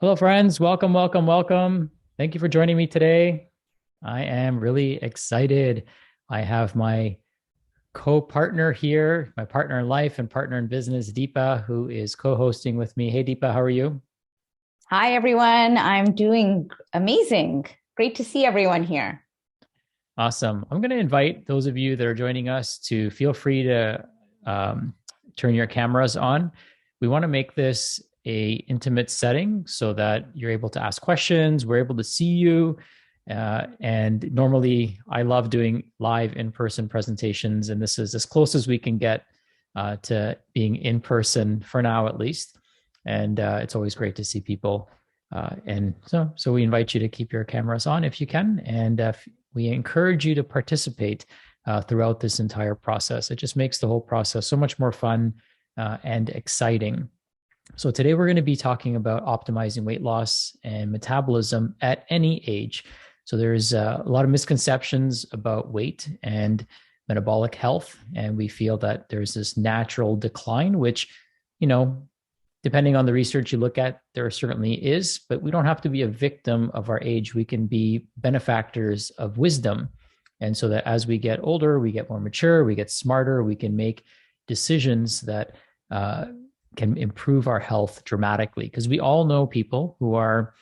Hello, friends. Welcome, welcome, welcome. Thank you for joining me today. I am really excited. I have my co partner here, my partner in life and partner in business, Dipa, who is co hosting with me. Hey, Deepa, how are you? Hi, everyone. I'm doing amazing. Great to see everyone here. Awesome. I'm going to invite those of you that are joining us to feel free to um, turn your cameras on. We want to make this a intimate setting so that you're able to ask questions. We're able to see you. And normally, I love doing live in-person presentations, and this is as close as we can get to being in person for now, at least. And it's always great to see people. And so we invite you to keep your cameras on if you can, and we encourage you to participate throughout this entire process. It just makes the whole process so much more fun and exciting. So today we're going to be talking about optimizing weight loss and metabolism at any age. So there's a lot of misconceptions about weight and metabolic health, and we feel that there's this natural decline, which, you know, depending on the research you look at, there certainly is, but we don't have to be a victim of our age. We can be benefactors of wisdom. And so that as we get older, we get more mature, we get smarter, we can make decisions that can improve our health dramatically. Because we all know people who are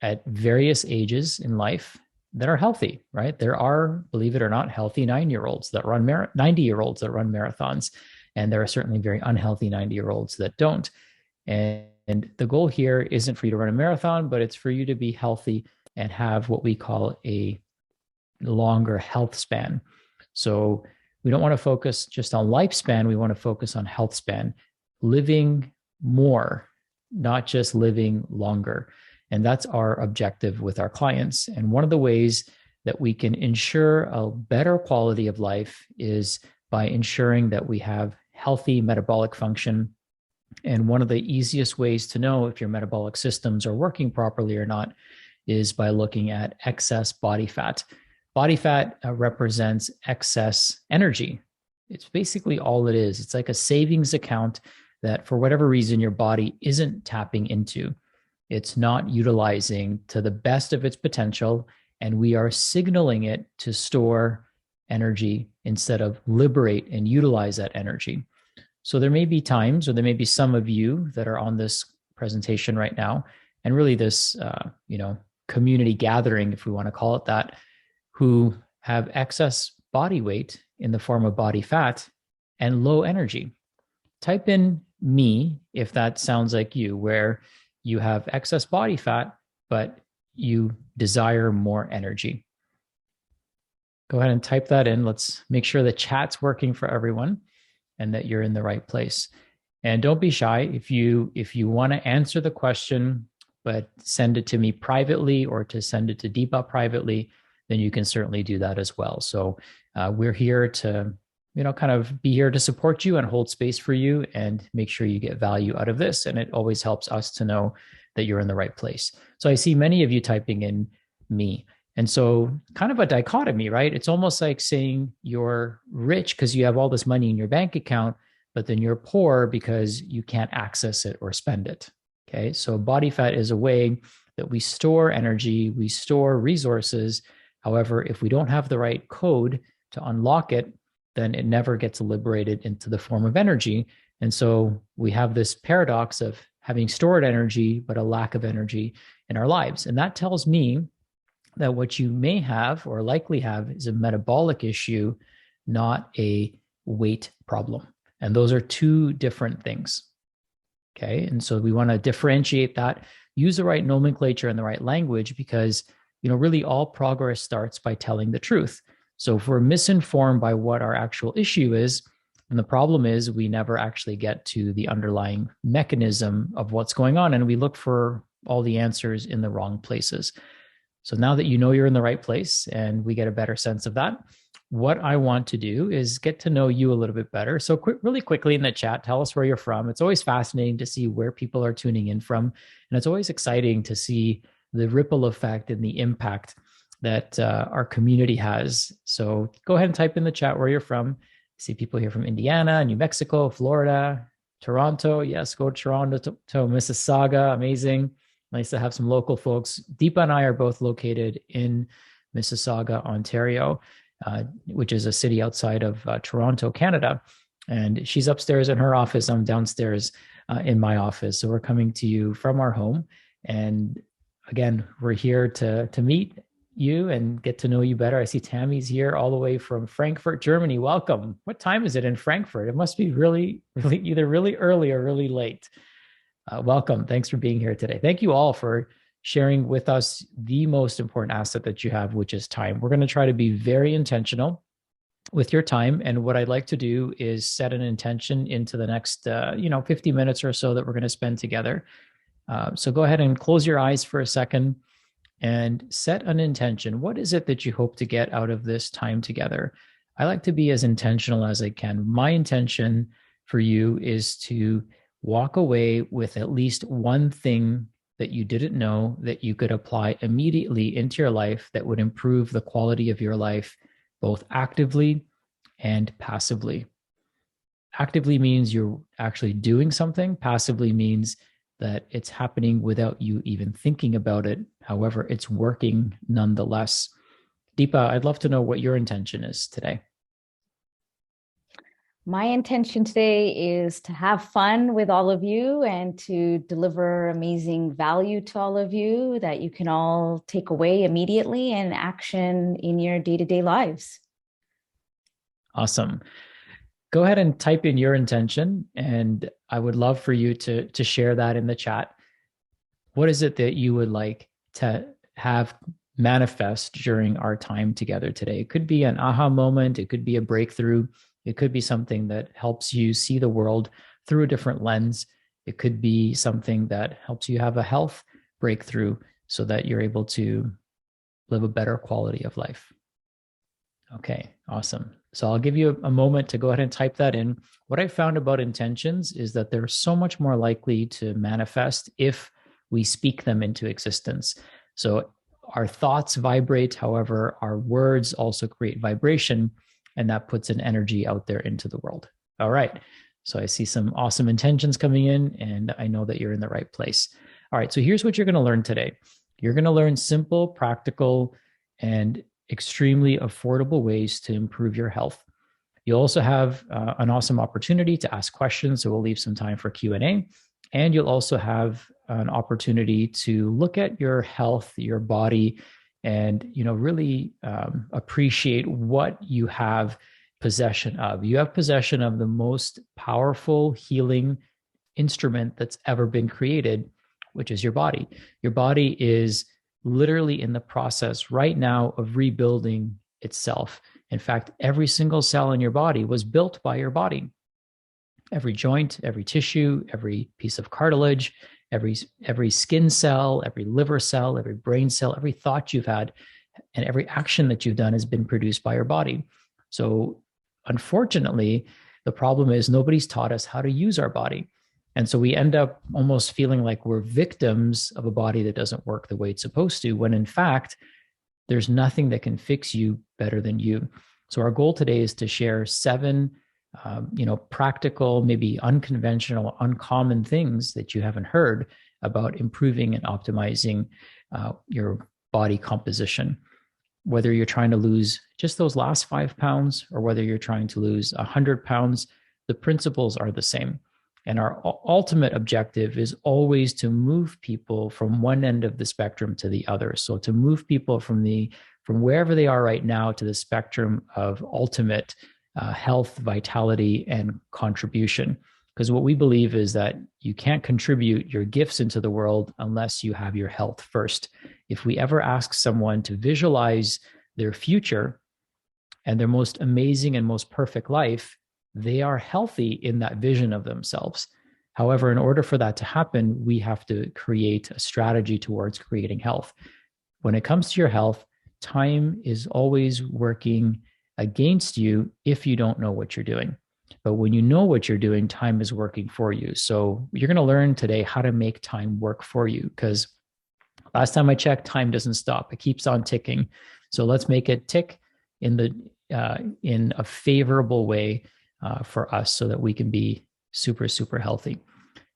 at various ages in life that are healthy, right? There are, believe it or not, healthy 9-year-olds that run 90-year-olds that run marathons. And there are certainly very unhealthy 90-year-olds that don't. And the goal here isn't for you to run a marathon, but it's for you to be healthy and have what we call a longer health span. So we don't want to focus just on lifespan. We want to focus on health span, living more, not just living longer. And that's our objective with our clients. And one of the ways that we can ensure a better quality of life is by ensuring that we have healthy metabolic function. And one of the easiest ways to know if your metabolic systems are working properly or not is by looking at excess body fat. Body fat represents excess energy. It's basically all it is. It's like a savings account that, for whatever reason, your body isn't tapping into. It's not utilizing to the best of its potential, and we are signaling it to store energy instead of liberate and utilize that energy. So there may be times, or there may be some of you that are on this presentation right now, and really this, community gathering, if we want to call it that, who have excess body weight in the form of body fat and low energy. Type in me if that sounds like you, where you have excess body fat, but you desire more energy. Go ahead and type that in. Let's make sure the chat's working for everyone and that you're in the right place. And don't be shy. If you want to answer the question, but send it to me privately or to send it to Deepa privately, then you can certainly do that as well. So we're here to, kind of be here to support you and hold space for you and make sure you get value out of this. And it always helps us to know that you're in the right place. So I see many of you typing in me. And so, kind of a dichotomy, right? It's almost like saying you're rich because you have all this money in your bank account, but then you're poor because you can't access it or spend it. Okay. So, body fat is a way that we store energy, we store resources. However, if we don't have the right code to unlock it, then it never gets liberated into the form of energy. And so, we have this paradox of having stored energy, but a lack of energy in our lives. And that tells me that what you may have or likely have is a metabolic issue, not a weight problem. And those are two different things. Okay. And so we want to differentiate that, use the right nomenclature and the right language, because, really all progress starts by telling the truth. So if we're misinformed by what our actual issue is, and the problem is we never actually get to the underlying mechanism of what's going on, and we look for all the answers in the wrong places. So now that you know you're in the right place and we get a better sense of that, what I want to do is get to know you a little bit better. So really quickly in the chat, tell us where you're from. It's always fascinating to see where people are tuning in from. And it's always exciting to see the ripple effect and the impact that our community has. So go ahead and type in the chat where you're from. I see people here from Indiana, New Mexico, Florida, Toronto. Yes, go to Toronto, to Mississauga. Amazing. Nice to have some local folks. Deepa and I are both located in Mississauga, Ontario, which is a city outside of Toronto, Canada. And she's upstairs in her office. I'm downstairs in my office. So we're coming to you from our home. And again, we're here to meet you and get to know you better. I see Tammy's here all the way from Frankfurt, Germany. Welcome. What time is it in Frankfurt? It must be really, really either really early or really late. Welcome. Thanks for being here today. Thank you all for sharing with us the most important asset that you have, which is time. We're going to try to be very intentional with your time. And what I'd like to do is set an intention into the next, 50 minutes or so that we're going to spend together. So go ahead and close your eyes for a second and set an intention. What is it that you hope to get out of this time together? I like to be as intentional as I can. My intention for you is to walk away with at least one thing that you didn't know that you could apply immediately into your life that would improve the quality of your life, both actively and passively. Actively means you're actually doing something. Passively means that it's happening without you even thinking about it. However, it's working nonetheless. Deepa, I'd love to know what your intention is today. My intention today is to have fun with all of you and to deliver amazing value to all of you that you can all take away immediately and action in your day-to-day lives. Awesome. Go ahead and type in your intention, and I would love for you to share that in the chat. What is it that you would like to have manifest during our time together today? It could be an aha moment. It could be a breakthrough. It could be something that helps you see the world through a different lens. It could be something that helps you have a health breakthrough so that you're able to live a better quality of life. Okay, awesome. So I'll give you a moment to go ahead and type that in. What I found about intentions is that they're so much more likely to manifest if we speak them into existence. So our thoughts vibrate, however, our words also create vibration, and that puts an energy out there into the world. All right. So I see some awesome intentions coming in, and I know that you're in the right place. All right. So here's what you're going to learn today. You're going to learn simple, practical, and extremely affordable ways to improve your health. You'll also have an awesome opportunity to ask questions. So we'll leave some time for Q&A. And you'll also have an opportunity to look at your health, your body, and really appreciate what you have possession of. You have possession of the most powerful healing instrument that's ever been created, which is your body. Your body is literally in the process right now of rebuilding itself. In fact, every single cell in your body was built by your body. Every joint, every tissue, every piece of cartilage, every skin cell, every liver cell, every brain cell, every thought you've had, and every action that you've done has been produced by your body. So unfortunately, the problem is nobody's taught us how to use our body. And so we end up almost feeling like we're victims of a body that doesn't work the way it's supposed to, when in fact, there's nothing that can fix you better than you. So our goal today is to share 7 practical, maybe unconventional, uncommon things that you haven't heard about improving and optimizing your body composition. Whether you're trying to lose just those last 5 pounds or whether you're trying to lose 100 pounds, the principles are the same. And our ultimate objective is always to move people from one end of the spectrum to the other. So to move people from wherever they are right now to the spectrum of ultimate health, vitality, and contribution. Because what we believe is that you can't contribute your gifts into the world unless you have your health first. If we ever ask someone to visualize their future and their most amazing and most perfect life, they are healthy in that vision of themselves. However, in order for that to happen, we have to create a strategy towards creating health. When it comes to your health, time is always working against you if you don't know what you're doing. But when you know what you're doing, time is working for you. So you're going to learn today how to make time work for you, because last time I checked, time doesn't stop. It keeps on ticking. So let's make it tick in a favorable way for us so that we can be super, super healthy.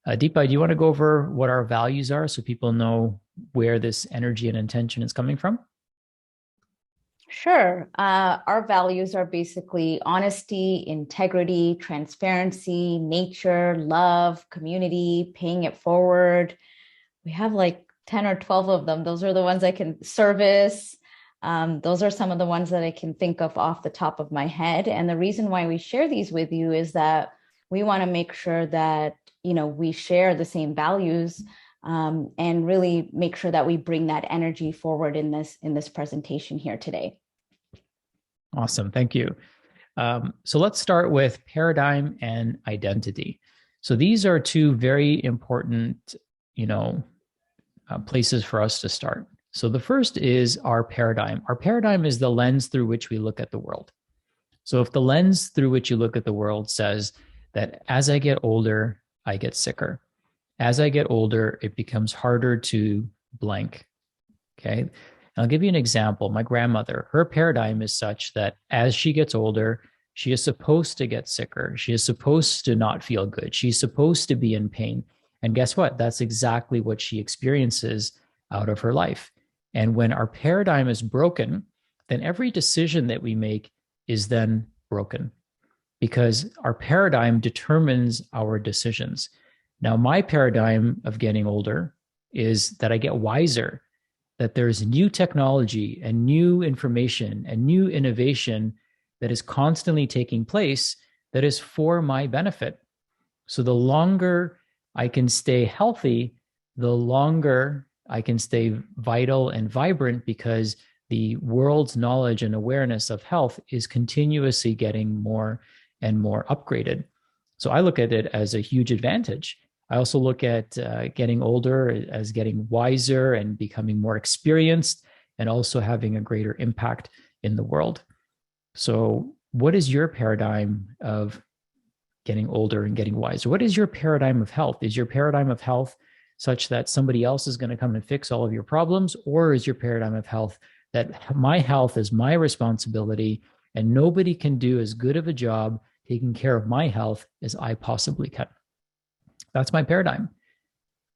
Deepa, do you want to go over what our values are so people know where this energy and intention is coming from? Sure. Our values are basically honesty, integrity, transparency, nature, love, community, paying it forward. We have like 10 or 12 of them. Those are the ones I can service. Those are some of the ones that I can think of off the top of my head. And the reason why we share these with you is that we want to make sure that, we share the same values, and really make sure that we bring that energy forward in this presentation here today. Awesome. Thank you. So let's start with paradigm and identity. So these are two very important, places for us to start. So the first is our paradigm. Our paradigm is the lens through which we look at the world. So if the lens through which you look at the world says that as I get older, I get sicker. As I get older, it becomes harder to blank. Okay. I'll give you an example. My grandmother, her paradigm is such that as she gets older, she is supposed to get sicker. She is supposed to not feel good. She's supposed to be in pain. And guess what? That's exactly what she experiences out of her life. And when our paradigm is broken, then every decision that we make is then broken because our paradigm determines our decisions. Now, my paradigm of getting older is that I get wiser, that there's new technology and new information and new innovation that is constantly taking place that is for my benefit. So the longer I can stay healthy, the longer I can stay vital and vibrant because the world's knowledge and awareness of health is continuously getting more and more upgraded. So I look at it as a huge advantage. I also look at getting older as getting wiser and becoming more experienced and also having a greater impact in the world. So what is your paradigm of getting older and getting wiser? What is your paradigm of health? Is your paradigm of health such that somebody else is going to come and fix all of your problems? Or is your paradigm of health that my health is my responsibility and nobody can do as good of a job taking care of my health as I possibly can? That's my paradigm.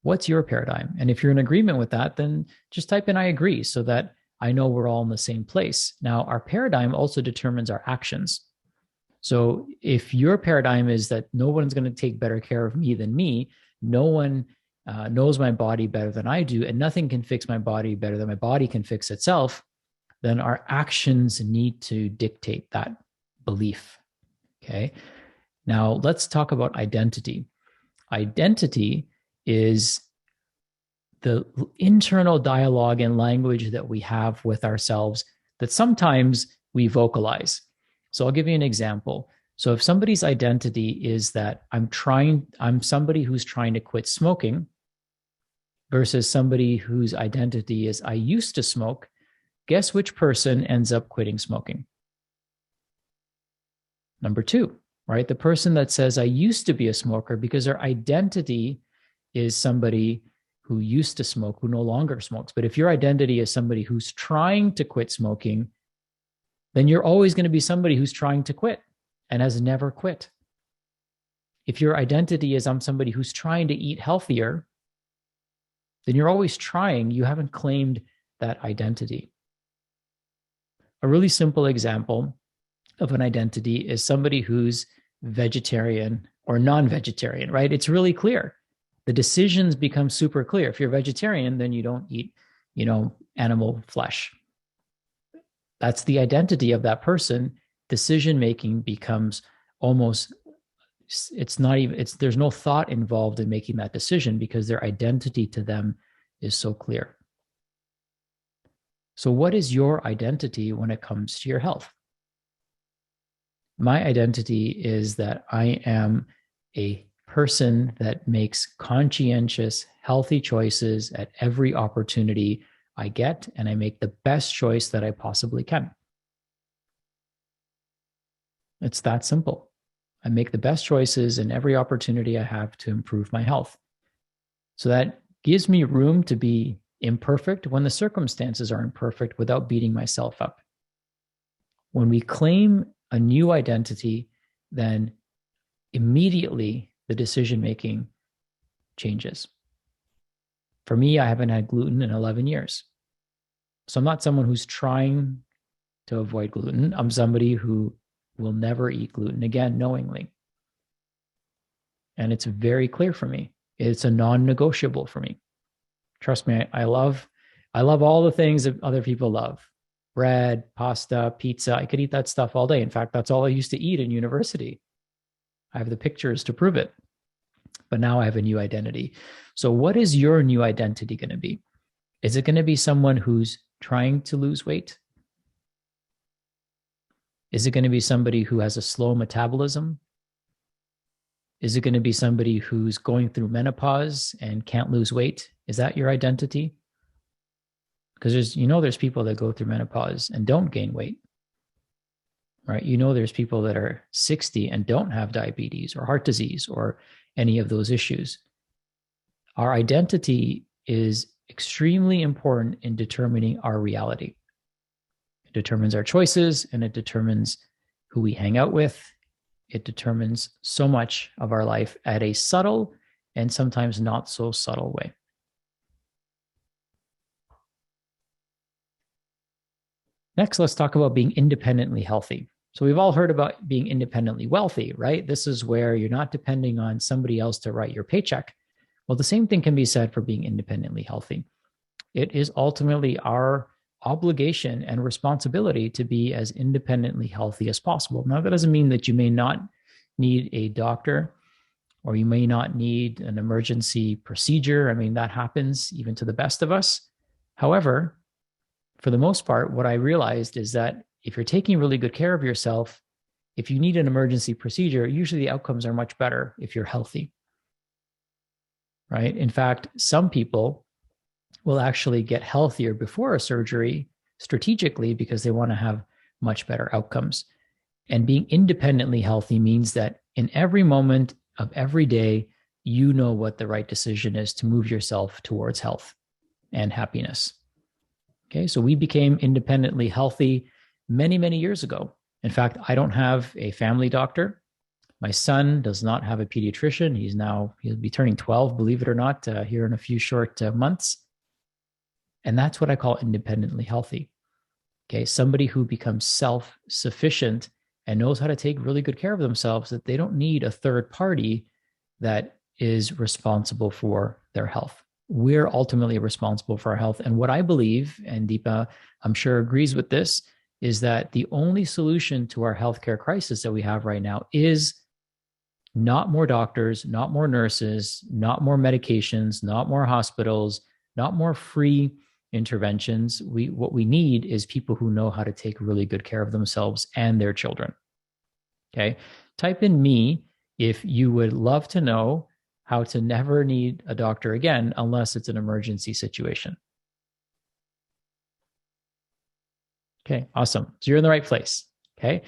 What's your paradigm? And if you're in agreement with that, then just type in I agree so that I know we're all in the same place. Now, our paradigm also determines our actions. So if your paradigm is that no one's going to take better care of me than me, no one knows my body better than I do, and nothing can fix my body better than my body can fix itself, then our actions need to dictate that belief. Okay. Now let's talk about identity. Identity is the internal dialogue and language that we have with ourselves that sometimes we vocalize. So I'll give you an example. So if somebody's identity is that I'm somebody who's trying to quit smoking versus somebody whose identity is I used to smoke, guess which person ends up quitting smoking? Number two, right? The person that says I used to be a smoker because their identity is somebody who used to smoke, who no longer smokes. But if your identity is somebody who's trying to quit smoking, then you're always going to be somebody who's trying to quit and has never quit. If your identity is I'm somebody who's trying to eat healthier, then you're always trying. You haven't claimed that identity. A really simple example of an identity is somebody who's vegetarian or non-vegetarian, right? It's really clear. The decisions become super clear. If you're vegetarian, then you don't eat, animal flesh. That's the identity of that person. Decision-making becomes almost, there's no thought involved in making that decision because their identity to them is so clear. So what is your identity when it comes to your health? My identity is that I am a person that makes conscientious, healthy choices at every opportunity I get, and I make the best choice that I possibly can. It's that simple. I make the best choices in every opportunity I have to improve my health. So that gives me room to be imperfect when the circumstances are imperfect without beating myself up. When we claim a new identity, then immediately the decision-making changes. For me, I haven't had gluten in 11 years. So I'm not someone who's trying to avoid gluten. I'm somebody who will never eat gluten again knowingly. And it's very clear for me. It's a non-negotiable for me. Trust me, I love all the things that other people love. Bread, pasta, pizza. I could eat that stuff all day. In fact, that's all I used to eat in university. I have the pictures to prove it. But now I have a new identity. So what is your new identity going to be? Is it going to be someone who's trying to lose weight? Is it going to be somebody who has a slow metabolism? Is it going to be somebody who's going through menopause and can't lose weight? Is that your identity? Because there's people that go through menopause and don't gain weight, right? There's people that are 60 and don't have diabetes or heart disease or any of those issues. Our identity is extremely important in determining our reality. It determines our choices and it determines who we hang out with. It determines so much of our life at a subtle and sometimes not so subtle way. Next, let's talk about being independently healthy. So we've all heard about being independently wealthy, right? This is where you're not depending on somebody else to write your paycheck. Well, the same thing can be said for being independently healthy. It is ultimately our obligation and responsibility to be as independently healthy as possible. Now, that doesn't mean that you may not need a doctor or you may not need an emergency procedure. I mean, that happens even to the best of us. However, for the most part, what I realized is that if you're taking really good care of yourself, if you need an emergency procedure, usually the outcomes are much better if you're healthy, right? In fact, some people will actually get healthier before a surgery strategically because they want to have much better outcomes. And being independently healthy means that in every moment of every day, you know what the right decision is to move yourself towards health and happiness. Okay, so we became independently healthy many, many years ago. In fact, I don't have a family doctor. My son does not have a pediatrician. He'll be turning 12, believe it or not, here in a few short months. And that's what I call independently healthy. Okay, somebody who becomes self-sufficient and knows how to take really good care of themselves, that they don't need a third party that is responsible for their health. We're ultimately responsible for our health. And what I believe, and Dipa, I'm sure agrees with this, is that the only solution to our healthcare crisis that we have right now is not more doctors, not more nurses, not more medications, not more hospitals, not more free interventions. What we need is people who know how to take really good care of themselves and their children. Okay. Type in me if you would love to know how to never need a doctor again unless it's an emergency situation. Okay, awesome. So you're in the right place. Okay.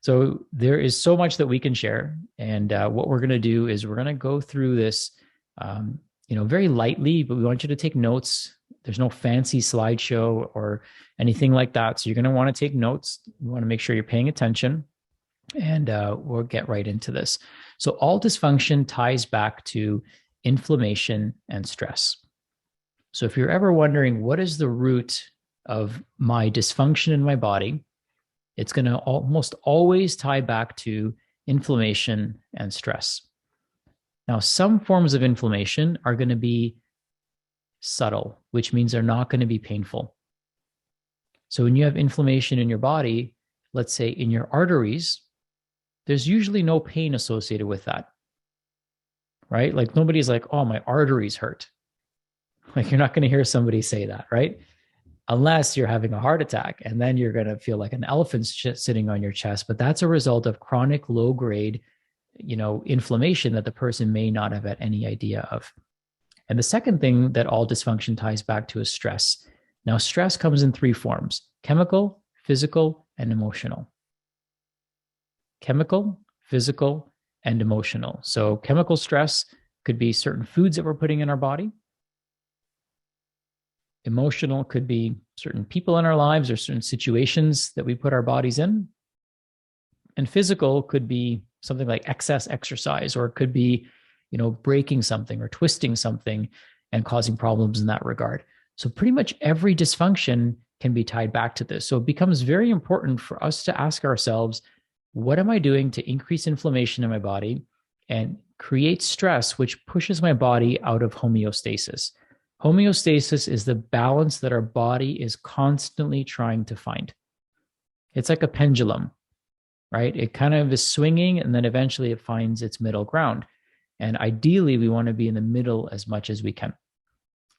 So there is so much that we can share. And what we're going to do is we're going to go through this, very lightly, but we want you to take notes. There's no fancy slideshow or anything like that. So you're going to want to take notes. You want to make sure you're paying attention, and we'll get right into this. So all dysfunction ties back to inflammation and stress. So if you're ever wondering, what is the root of my dysfunction in my body, it's going to almost always tie back to inflammation and stress. Now, some forms of inflammation are going to be subtle, which means they're not going to be painful. So when you have inflammation in your body, let's say in your arteries, there's usually no pain associated with that, right? Like nobody's like, oh, my arteries hurt. Like you're not going to hear somebody say that, right? Unless you're having a heart attack, and then you're going to feel like an elephant sitting on your chest. But that's a result of chronic low-grade, inflammation that the person may not have had any idea of. And the second thing that all dysfunction ties back to is stress. Now, stress comes in three forms: chemical, physical, and emotional. Chemical, physical, and emotional. So chemical stress could be certain foods that we're putting in our body. Emotional could be certain people in our lives or certain situations that we put our bodies in. And physical could be something like excess exercise, or it could be, breaking something or twisting something and causing problems in that regard. So pretty much every dysfunction can be tied back to this. So it becomes very important for us to ask ourselves, what am I doing to increase inflammation in my body and create stress, which pushes my body out of homeostasis? Homeostasis is the balance that our body is constantly trying to find. It's like a pendulum, right? It kind of is swinging and then eventually it finds its middle ground. And ideally, we want to be in the middle as much as we can.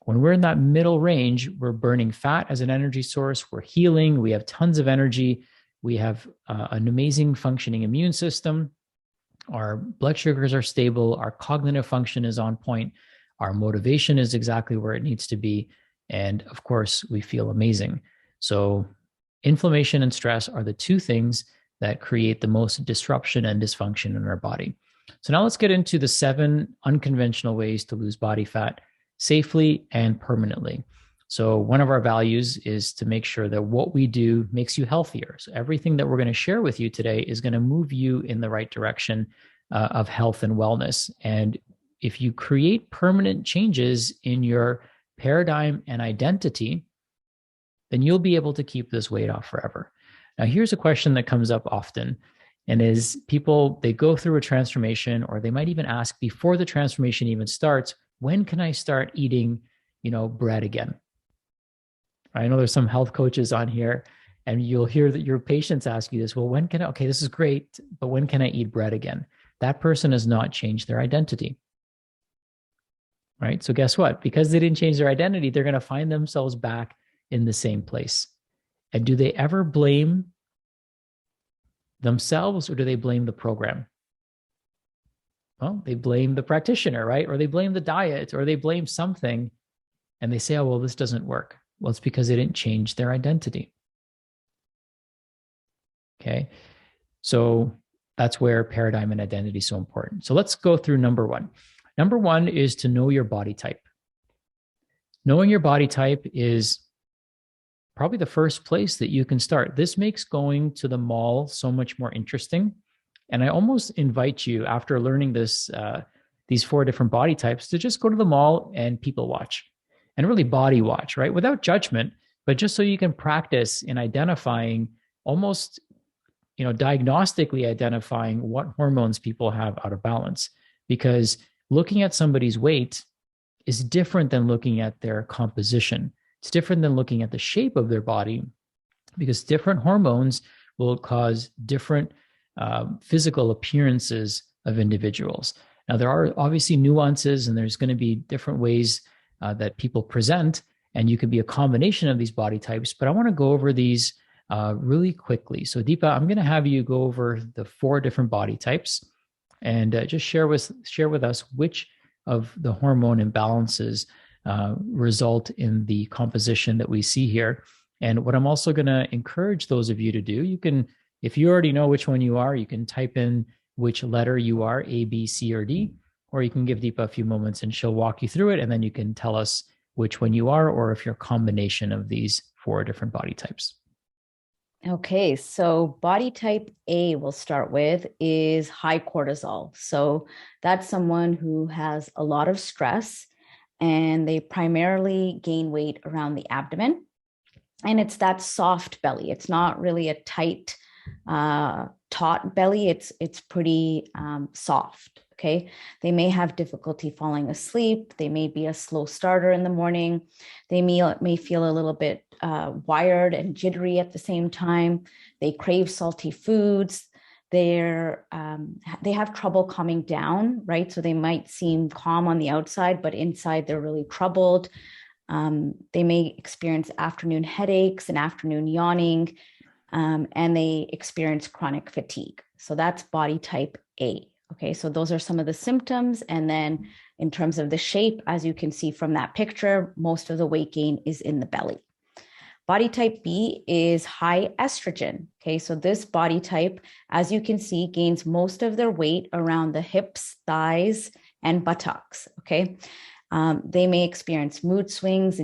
When we're in that middle range, we're burning fat as an energy source, we're healing, we have tons of energy, we have an amazing functioning immune system, our blood sugars are stable, our cognitive function is on point, our motivation is exactly where it needs to be, and of course, we feel amazing. So inflammation and stress are the two things that create the most disruption and dysfunction in our body. So now let's get into the 7 unconventional ways to lose body fat safely and permanently. So one of our values is to make sure that what we do makes you healthier. So everything that we're going to share with you today is going to move you in the right direction of health and wellness. And if you create permanent changes in your paradigm and identity, then you'll be able to keep this weight off forever. Now, here's a question that comes up often, and is people, they go through a transformation, or they might even ask before the transformation even starts, when can I start eating, bread again? I know there's some health coaches on here, and you'll hear that your patients ask you this. Well, when can I, okay, this is great, but when can I eat bread again? That person has not changed their identity, right? So guess what? Because they didn't change their identity, they're going to find themselves back in the same place. And do they ever blame themselves, or do they blame the program? Well, they blame the practitioner, right? Or they blame the diet, or they blame something, and they say, oh, well, this doesn't work. Well, it's because they didn't change their identity. Okay. So that's where paradigm and identity is so important. So let's go through number 1. Number 1 is to know your body type. Knowing your body type is probably the first place that you can start. This makes going to the mall so much more interesting. And I almost invite you, after learning this, these 4 different body types, to just go to the mall and people watch and really body watch, right? Without judgment, but just so you can practice in identifying, almost, diagnostically identifying what hormones people have out of balance. Because looking at somebody's weight is different than looking at their composition. It's different than looking at the shape of their body, because different hormones will cause different physical appearances of individuals. Now, there are obviously nuances, and there's going to be different ways that people present, and you could be a combination of these body types, but I want to go over these really quickly. So Dipa, I'm going to have you go over the 4 different body types and just share with us which of the hormone imbalances result in the composition that we see here. And what I'm also going to encourage those of you to do, you can, if you already know which one you are, you can type in which letter you are, A, B, C, or D, or you can give Dipa a few moments and she'll walk you through it. And then you can tell us which one you are, or if you're a combination of these 4 different body types. Okay, so body type A we'll start with is high cortisol. So that's someone who has a lot of stress, and they primarily gain weight around the abdomen. And it's that soft belly. It's not really a tight, taut belly. It's pretty soft. Okay. They may have difficulty falling asleep. They may be a slow starter in the morning. They may feel a little bit wired and jittery at the same time. They crave salty foods. They have trouble calming down, right? So they might seem calm on the outside, but inside they're really troubled. They may experience afternoon headaches and afternoon yawning, and they experience chronic fatigue. So that's body type A. Okay, so those are some of the symptoms. And then in terms of the shape, as you can see from that picture, most of the weight gain is in the belly. Body type B is high estrogen. Okay, so this body type, as you can see, gains most of their weight around the hips, thighs, and buttocks. Okay, they may experience mood swings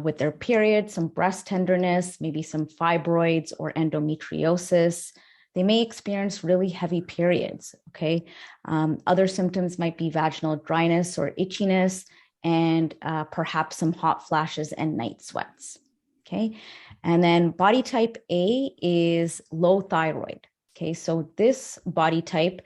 with their period, some breast tenderness, maybe some fibroids or endometriosis, They may experience really heavy periods, okay? Other symptoms might be vaginal dryness or itchiness, and perhaps some hot flashes and night sweats, okay? And then body type A is low thyroid, okay? So this body type,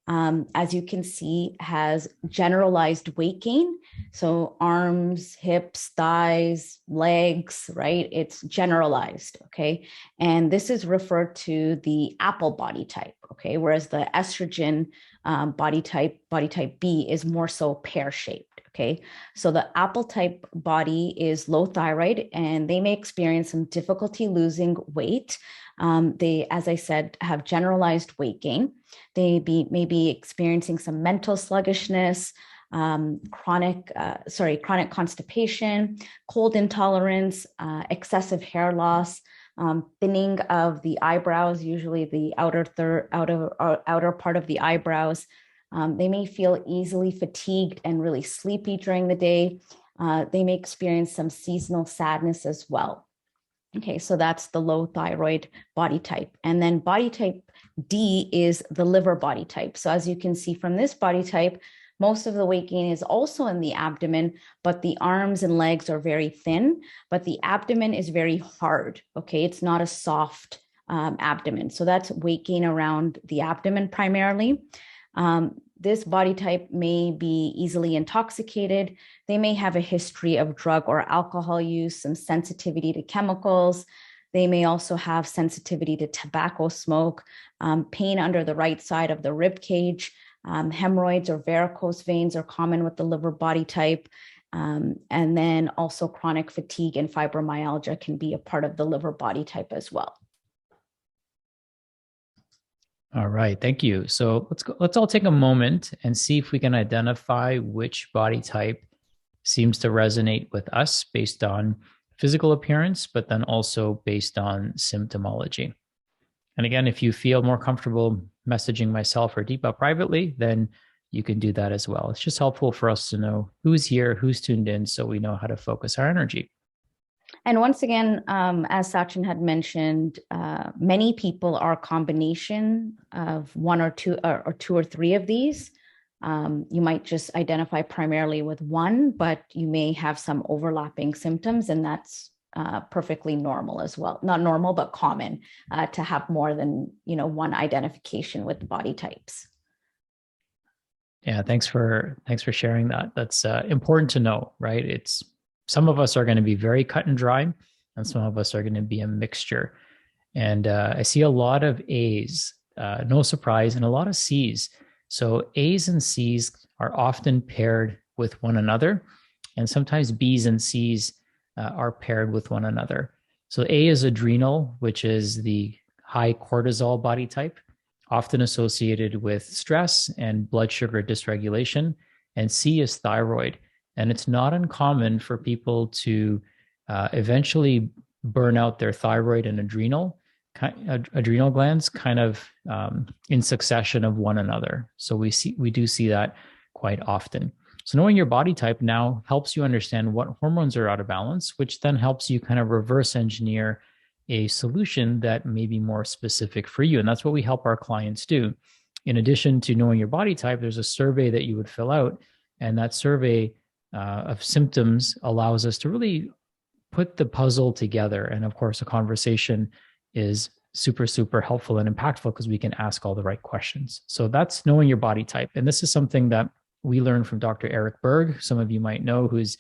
as you can see, has generalized weight gain. So arms, hips, thighs, legs, right? It's generalized, okay? And this is referred to the apple body type, okay? Whereas the estrogen body type B, is more so pear-shaped, okay? So the apple type body is low thyroid, and they may experience some difficulty losing weight. They, as I said, have generalized weight gain. They may be experiencing some mental sluggishness, chronic constipation, cold intolerance, excessive hair loss, thinning of the eyebrows, usually the outer part of the eyebrows. They may feel easily fatigued and really sleepy during the day. They may experience some seasonal sadness as well. Okay, so that's the low thyroid body type. And then body type D is the liver body type. So as you can see from this body type, most of the weight gain is also in the abdomen, but the arms and legs are very thin, but the abdomen is very hard. Okay, it's not a soft abdomen. So that's weight gain around the abdomen primarily. This body type may be easily intoxicated. They may have a history of drug or alcohol use, some sensitivity to chemicals. They may also have sensitivity to tobacco smoke, pain under the right side of the rib cage. Hemorrhoids or varicose veins are common with the liver body type. And then also chronic fatigue and fibromyalgia can be a part of the liver body type as well. All right, thank you. So let's all take a moment and see if we can identify which body type seems to resonate with us based on physical appearance, but then also based on symptomology. And again, if you feel more comfortable messaging myself or Dipa privately, then you can do that as well. It's just helpful for us to know who's here, who's tuned in, so we know how to focus our energy. And once again, as Sachin had mentioned, many people are a combination of one or two or three of these. You might just identify primarily with one, but you may have some overlapping symptoms, and that's perfectly normal as well. Not normal, but common to have more than one identification with the body types. Yeah, thanks for sharing that. That's important to know, right? Some of us are going to be very cut and dry, and some of us are going to be a mixture. And I see a lot of A's, no surprise, and a lot of C's. So A's and C's are often paired with one another, and sometimes B's and C's are paired with one another. So A is adrenal, which is the high cortisol body type, often associated with stress and blood sugar dysregulation. And C is thyroid. And it's not uncommon for people to eventually burn out their thyroid and adrenal glands kind of in succession of one another. So we do see that quite often. So knowing your body type now helps you understand what hormones are out of balance, which then helps you kind of reverse engineer a solution that may be more specific for you. And that's what we help our clients do. In addition to knowing your body type, there's a survey that you would fill out, and that survey of symptoms allows us to really put the puzzle together. And of course, a conversation is super, super helpful and impactful because we can ask all the right questions. So that's knowing your body type. And this is something that we learned from Dr. Eric Berg. Some of you might know, who's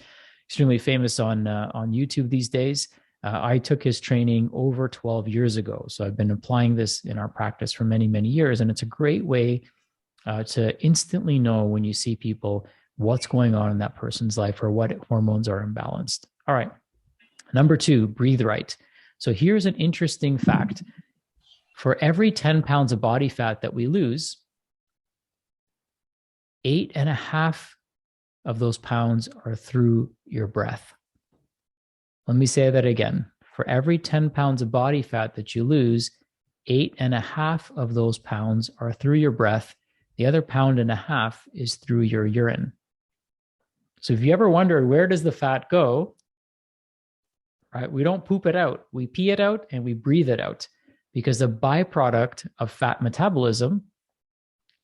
extremely famous on YouTube these days. I took his training over 12 years ago. So I've been applying this in our practice for many, many years. And it's a great way to instantly know when you see people what's going on in that person's life or what hormones are imbalanced. All right. Number 2, breathe right. So here's an interesting fact. For every 10 pounds of body fat that we lose, 8.5 of those pounds are through your breath. Let me say that again. For every 10 pounds of body fat that you lose, 8.5 of those pounds are through your breath. The other 1.5 pounds is through your urine. So if you ever wondered, where does the fat go? Right? We don't poop it out. We pee it out and we breathe it out. because the byproduct of fat metabolism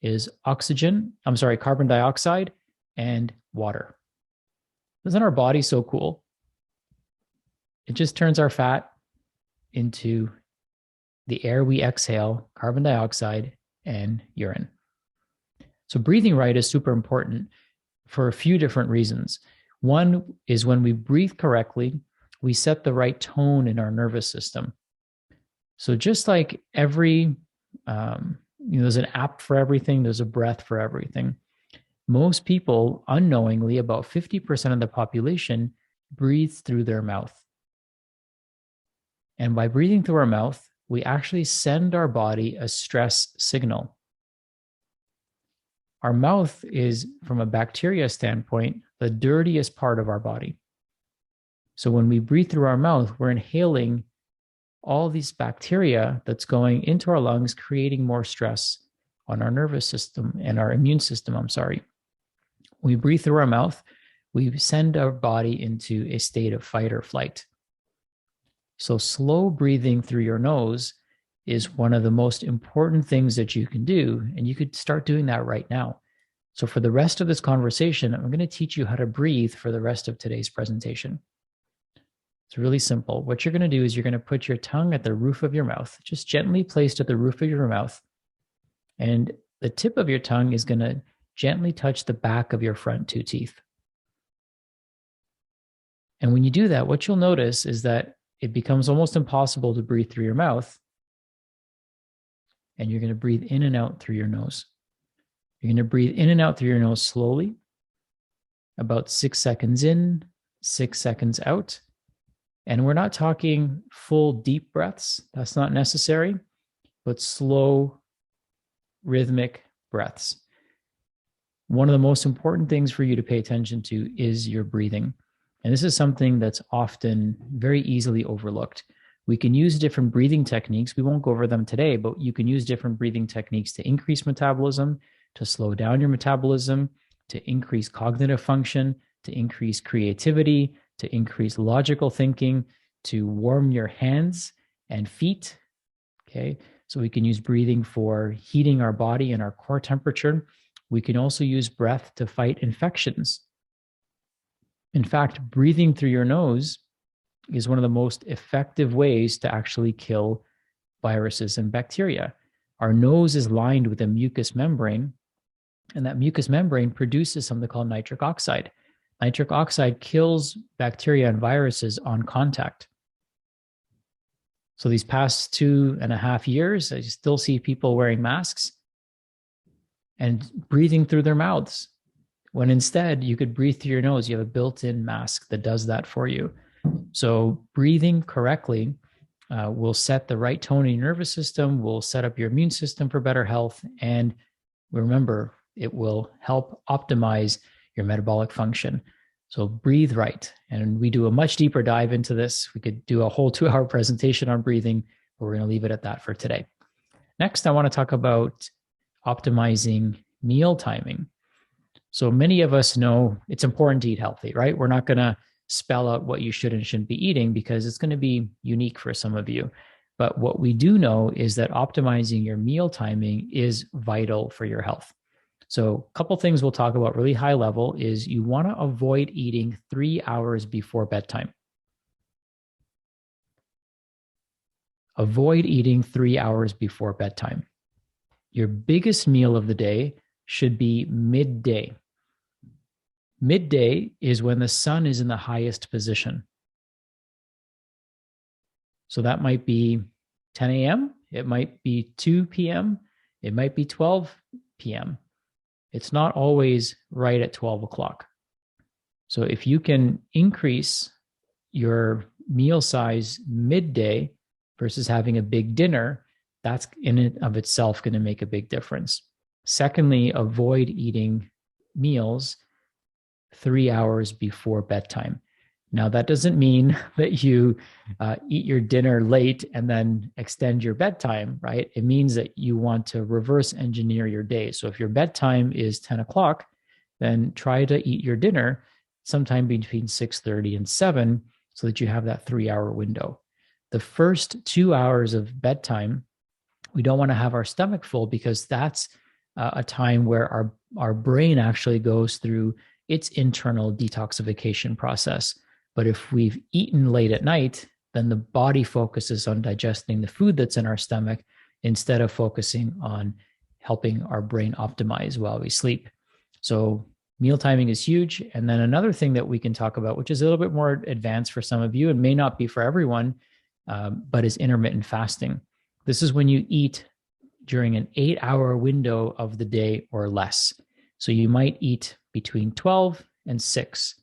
is carbon dioxide and water. Isn't our body so cool? It just turns our fat into the air we exhale, carbon dioxide, and urine. So breathing right is super important for a few different reasons. One is when we breathe correctly, we set the right tone in our nervous system. So just like every, there's an app for everything, there's a breath for everything. Most people, unknowingly, about 50% of the population breathes through their mouth. And by breathing through our mouth, we actually send our body a stress signal. Our mouth is, from a bacteria standpoint, the dirtiest part of our body. So when we breathe through our mouth, we're inhaling all these bacteria that's going into our lungs, creating more stress on our nervous system and our immune system, When we breathe through our mouth, we send our body into a state of fight or flight. So slow breathing through your nose is one of the most important things that you can do. And you could start doing that right now. So for the rest of this conversation, I'm going to teach you how to breathe for the rest of today's presentation. It's really simple. What you're going to do is you're going to put your tongue at the roof of your mouth, just gently placed at the roof of your mouth. And the tip of your tongue is going to gently touch the back of your front two teeth. And when you do that, what you'll notice is that it becomes almost impossible to breathe through your mouth. And you're going to breathe in and out through your nose. You're going to breathe in and out through your nose slowly, about 6 seconds in, 6 seconds out. And we're not talking full deep breaths. That's not necessary, but slow, rhythmic breaths. One of the most important things for you to pay attention to is your breathing. And this is something that's often very easily overlooked. We can use different breathing techniques. We won't go over them today, but you can use different breathing techniques to increase metabolism, to slow down your metabolism, to increase cognitive function, to increase creativity, to increase logical thinking, to warm your hands and feet. Okay, so we can use breathing for heating our body and our core temperature. We can also use breath to fight infections. In fact, breathing through your nose is one of the most effective ways to actually kill viruses and bacteria. Our nose is lined with a mucous membrane, and that mucous membrane produces something called nitric oxide. Nitric oxide kills bacteria and viruses on contact. So these past 2.5 years, I still see people wearing masks and breathing through their mouths, when instead you could breathe through your nose. You have a built-in mask that does that for you. So breathing correctly will set the right tone in your nervous system, will set up your immune system for better health. And remember, it will help optimize your metabolic function. So breathe right. And we do a much deeper dive into this. We could do a whole 2-hour presentation on breathing, but we're going to leave it at that for today. Next, I want to talk about optimizing meal timing. So many of us know it's important to eat healthy, right? We're not going to spell out what you should and shouldn't be eating because it's going to be unique for some of you. But what we do know is that optimizing your meal timing is vital for your health. So a couple things we'll talk about really high level is you want to avoid eating 3 hours before bedtime. Avoid eating 3 hours before bedtime. Your biggest meal of the day should be midday. Midday is when the sun is in the highest position. So that might be 10 a.m., it might be 2 p.m., it might be 12 p.m. It's not always right at 12 o'clock. So if you can increase your meal size midday versus having a big dinner, that's in and of itself going to make a big difference. Secondly, avoid eating meals 3 hours before bedtime. Now, that doesn't mean that you eat your dinner late and then extend your bedtime, right? It means that you want to reverse engineer your day. So if your bedtime is 10 o'clock, then try to eat your dinner sometime between 6:30 and 7 so that you have that 3-hour window. The first 2 hours of bedtime, we don't want to have our stomach full, because that's a time where our brain actually goes through its internal detoxification process. But if we've eaten late at night, then the body focuses on digesting the food that's in our stomach instead of focusing on helping our brain optimize while we sleep. So meal timing is huge. And then another thing that we can talk about, which is a little bit more advanced for some of you and may not be for everyone, but is intermittent fasting. This is when you eat during an 8-hour window of the day or less. So you might eat between 12 and 6.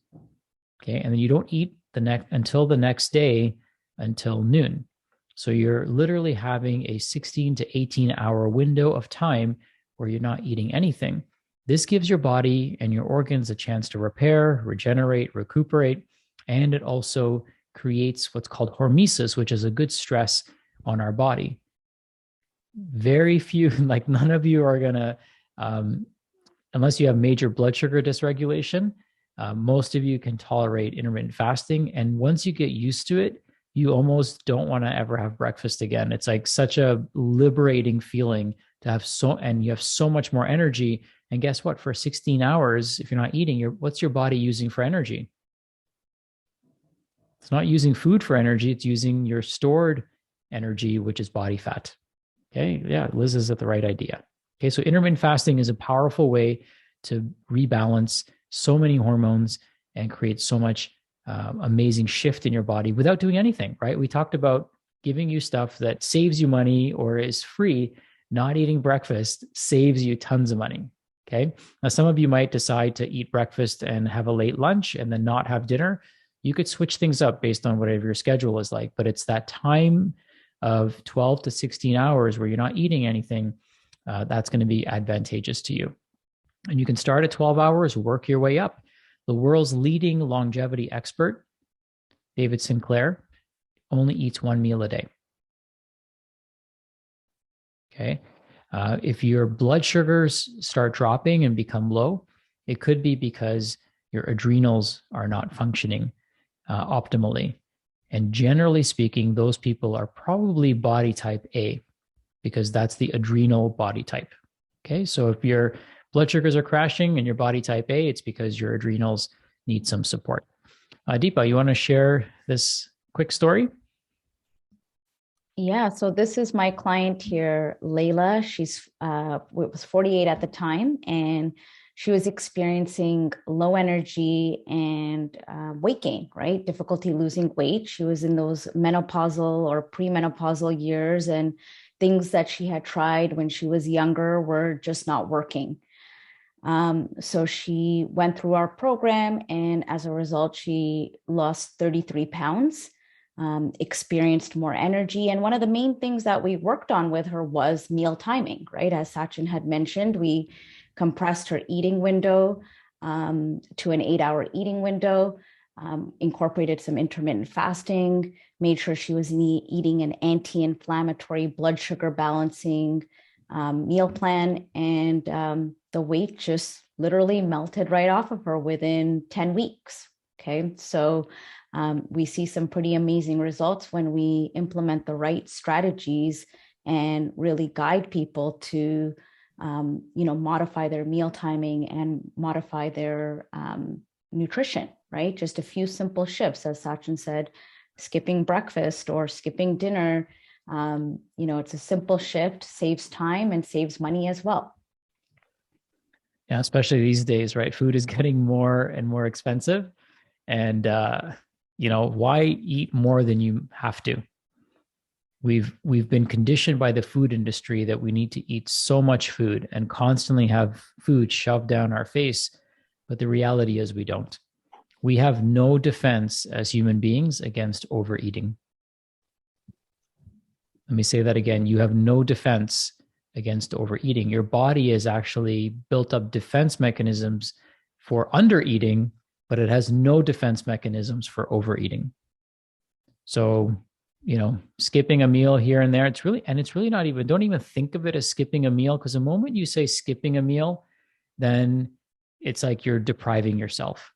Okay. And then you don't eat until the next day until noon. So you're literally having a 16 to 18-hour window of time where you're not eating anything. This gives your body and your organs a chance to repair, regenerate, recuperate, and it also creates what's called hormesis, which is a good stress on our body. Very few, like none of you are going to, unless you have major blood sugar dysregulation, most of you can tolerate intermittent fasting. And once you get used to it, you almost don't want to ever have breakfast again. It's like such a liberating feeling to have and you have so much more energy. And guess what? For 16 hours, if you're not eating, what's your body using for energy? It's not using food for energy. It's using your stored energy, which is body fat. Okay. Yeah. Liz is at the right idea. Okay. So intermittent fasting is a powerful way to rebalance so many hormones and create so much amazing shift in your body without doing anything, right? We talked about giving you stuff that saves you money or is free. Not eating breakfast saves you tons of money. Okay. Now, some of you might decide to eat breakfast and have a late lunch and then not have dinner. You could switch things up based on whatever your schedule is like, but it's that time of 12 to 16 hours where you're not eating anything. That's going to be advantageous to you. And you can start at 12 hours, work your way up. The world's leading longevity expert, David Sinclair, only eats one meal a day. Okay. If your blood sugars start dropping and become low, it could be because your adrenals are not functioning optimally. And generally speaking, those people are probably body type A, because that's the adrenal body type. Okay. So if your blood sugars are crashing and your body type A, it's because your adrenals need some support. Dipa, you want to share this quick story? Yeah, so this is my client here, Layla. She's was 48 at the time, and she was experiencing low energy and weight gain, right? Difficulty losing weight. She was in those menopausal or premenopausal years, and things that she had tried when she was younger were just not working. So she went through our program, and as a result, she lost 33 pounds, experienced more energy. And one of the main things that we worked on with her was meal timing, right? As Sachin had mentioned, we compressed her eating window to an 8-hour eating window, incorporated some intermittent fasting, made sure she was eating an anti-inflammatory blood sugar balancing meal plan, and the weight just literally melted right off of her within 10 weeks. Okay. So we see some pretty amazing results when we implement the right strategies and really guide people to, modify their meal timing and modify their nutrition, right? Just a few simple shifts, as Sachin said, skipping breakfast or skipping dinner. It's a simple shift, saves time and saves money as well. Yeah, especially these days, right? Food is getting more and more expensive. And, why eat more than you have to? We've been conditioned by the food industry that we need to eat so much food and constantly have food shoved down our face. But the reality is we don't. We have no defense as human beings against overeating. Let me say that again. You have no defense against overeating. Your body is actually built up defense mechanisms for undereating, but it has no defense mechanisms for overeating. So, skipping a meal here and there, it's really not even, don't even think of it as skipping a meal, because the moment you say skipping a meal, then it's like you're depriving yourself.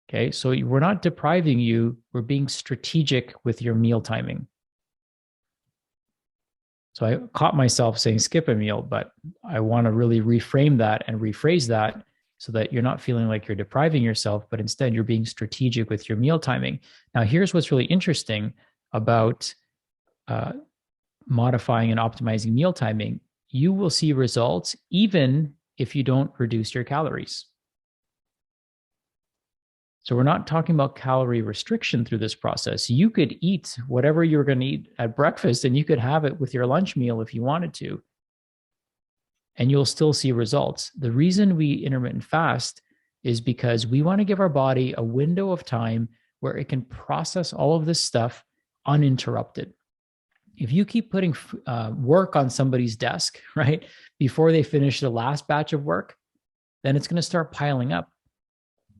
Okay, so we're not depriving you, we're being strategic with your meal timing. So I caught myself saying skip a meal, but I want to really reframe that and rephrase that so that you're not feeling like you're depriving yourself, but instead you're being strategic with your meal timing. Now, here's what's really interesting about uh, modifying and optimizing meal timing. You will see results even if you don't reduce your calories. So we're not talking about calorie restriction through this process. You could eat whatever you're going to eat at breakfast and you could have it with your lunch meal if you wanted to, and you'll still see results. The reason we intermittent fast is because we want to give our body a window of time where it can process all of this stuff uninterrupted. If you keep putting work on somebody's desk, right, before they finish the last batch of work, then it's going to start piling up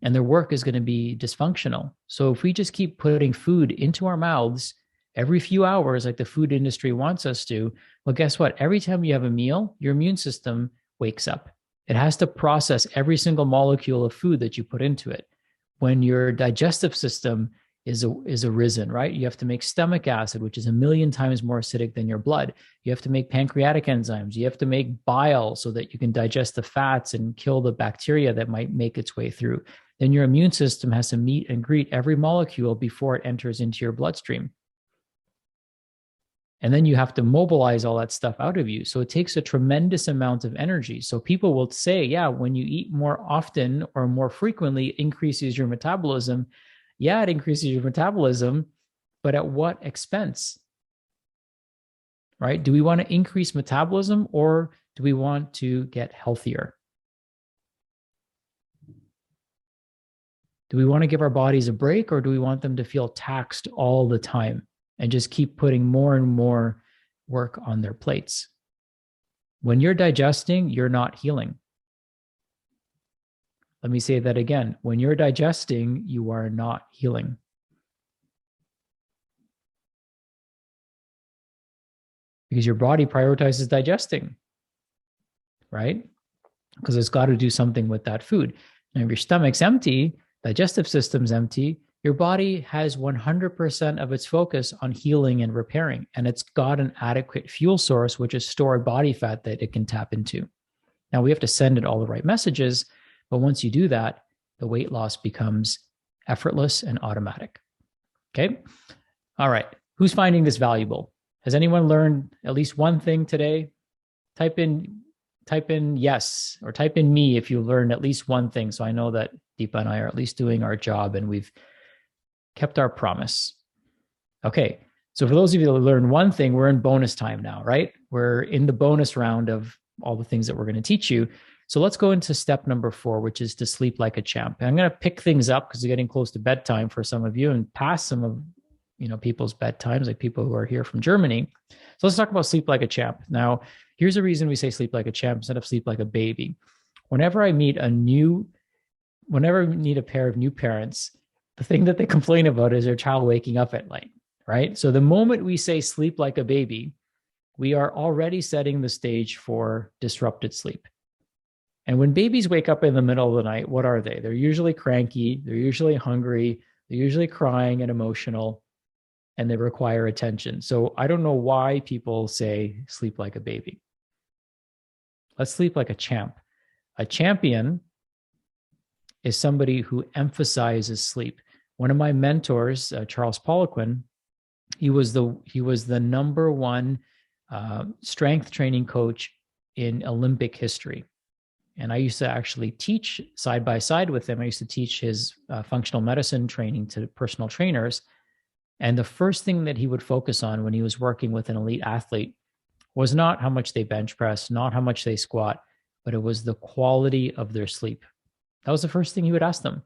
and their work is going to be dysfunctional. So if we just keep putting food into our mouths every few hours, like the food industry wants us to, well, guess what? Every time you have a meal, your immune system wakes up. It has to process every single molecule of food that you put into it. When your digestive system is arisen, right? You have to make stomach acid, which is 1,000,000 times more acidic than your blood. You have to make pancreatic enzymes. You have to make bile so that you can digest the fats and kill the bacteria that might make its way through. Then your immune system has to meet and greet every molecule before it enters into your bloodstream. And then you have to mobilize all that stuff out of you. So it takes a tremendous amount of energy. So people will say, yeah, when you eat more often or more frequently, it increases your metabolism. Yeah, it increases your metabolism, but at what expense? Right? Do we want to increase metabolism or do we want to get healthier? Do we want to give our bodies a break or do we want them to feel taxed all the time and just keep putting more and more work on their plates? When you're digesting, you're not healing. Let me say that again. When you're digesting, you are not healing. Because your body prioritizes digesting, right? Because it's got to do something with that food. And if your stomach's empty, digestive system's empty, your body has 100% of its focus on healing and repairing. And it's got an adequate fuel source, which is stored body fat that it can tap into. Now, we have to send it all the right messages. But once you do that, the weight loss becomes effortless and automatic. Okay. All right. Who's finding this valuable? Has anyone learned at least one thing today? Type in yes, or type in me if you learned at least one thing. So I know that Dipa and I are at least doing our job and we've kept our promise. Okay. So for those of you that learned one thing, we're in bonus time now, right? We're in the bonus round of all the things that we're going to teach you. So let's go into step number 4, which is to sleep like a champ. And I'm going to pick things up because we're getting close to bedtime for some of you and past some of people's bedtimes, like people who are here from Germany. So let's talk about sleep like a champ. Now, here's the reason we say sleep like a champ instead of sleep like a baby. Whenever I need a pair of new parents, the thing that they complain about is their child waking up at night, right? So the moment we say sleep like a baby, we are already setting the stage for disrupted sleep. And when babies wake up in the middle of the night, what are they? They're usually cranky, they're usually hungry, they're usually crying and emotional, and they require attention. So I don't know why people say sleep like a baby. Let's sleep like a champ. A champion is somebody who emphasizes sleep. One of my mentors, Charles Poliquin, he was the number one strength training coach in Olympic history. And I used to actually teach side by side with him. I used to teach his functional medicine training to personal trainers. And the first thing that he would focus on when he was working with an elite athlete was not how much they bench press, not how much they squat, but it was the quality of their sleep. That was the first thing he would ask them,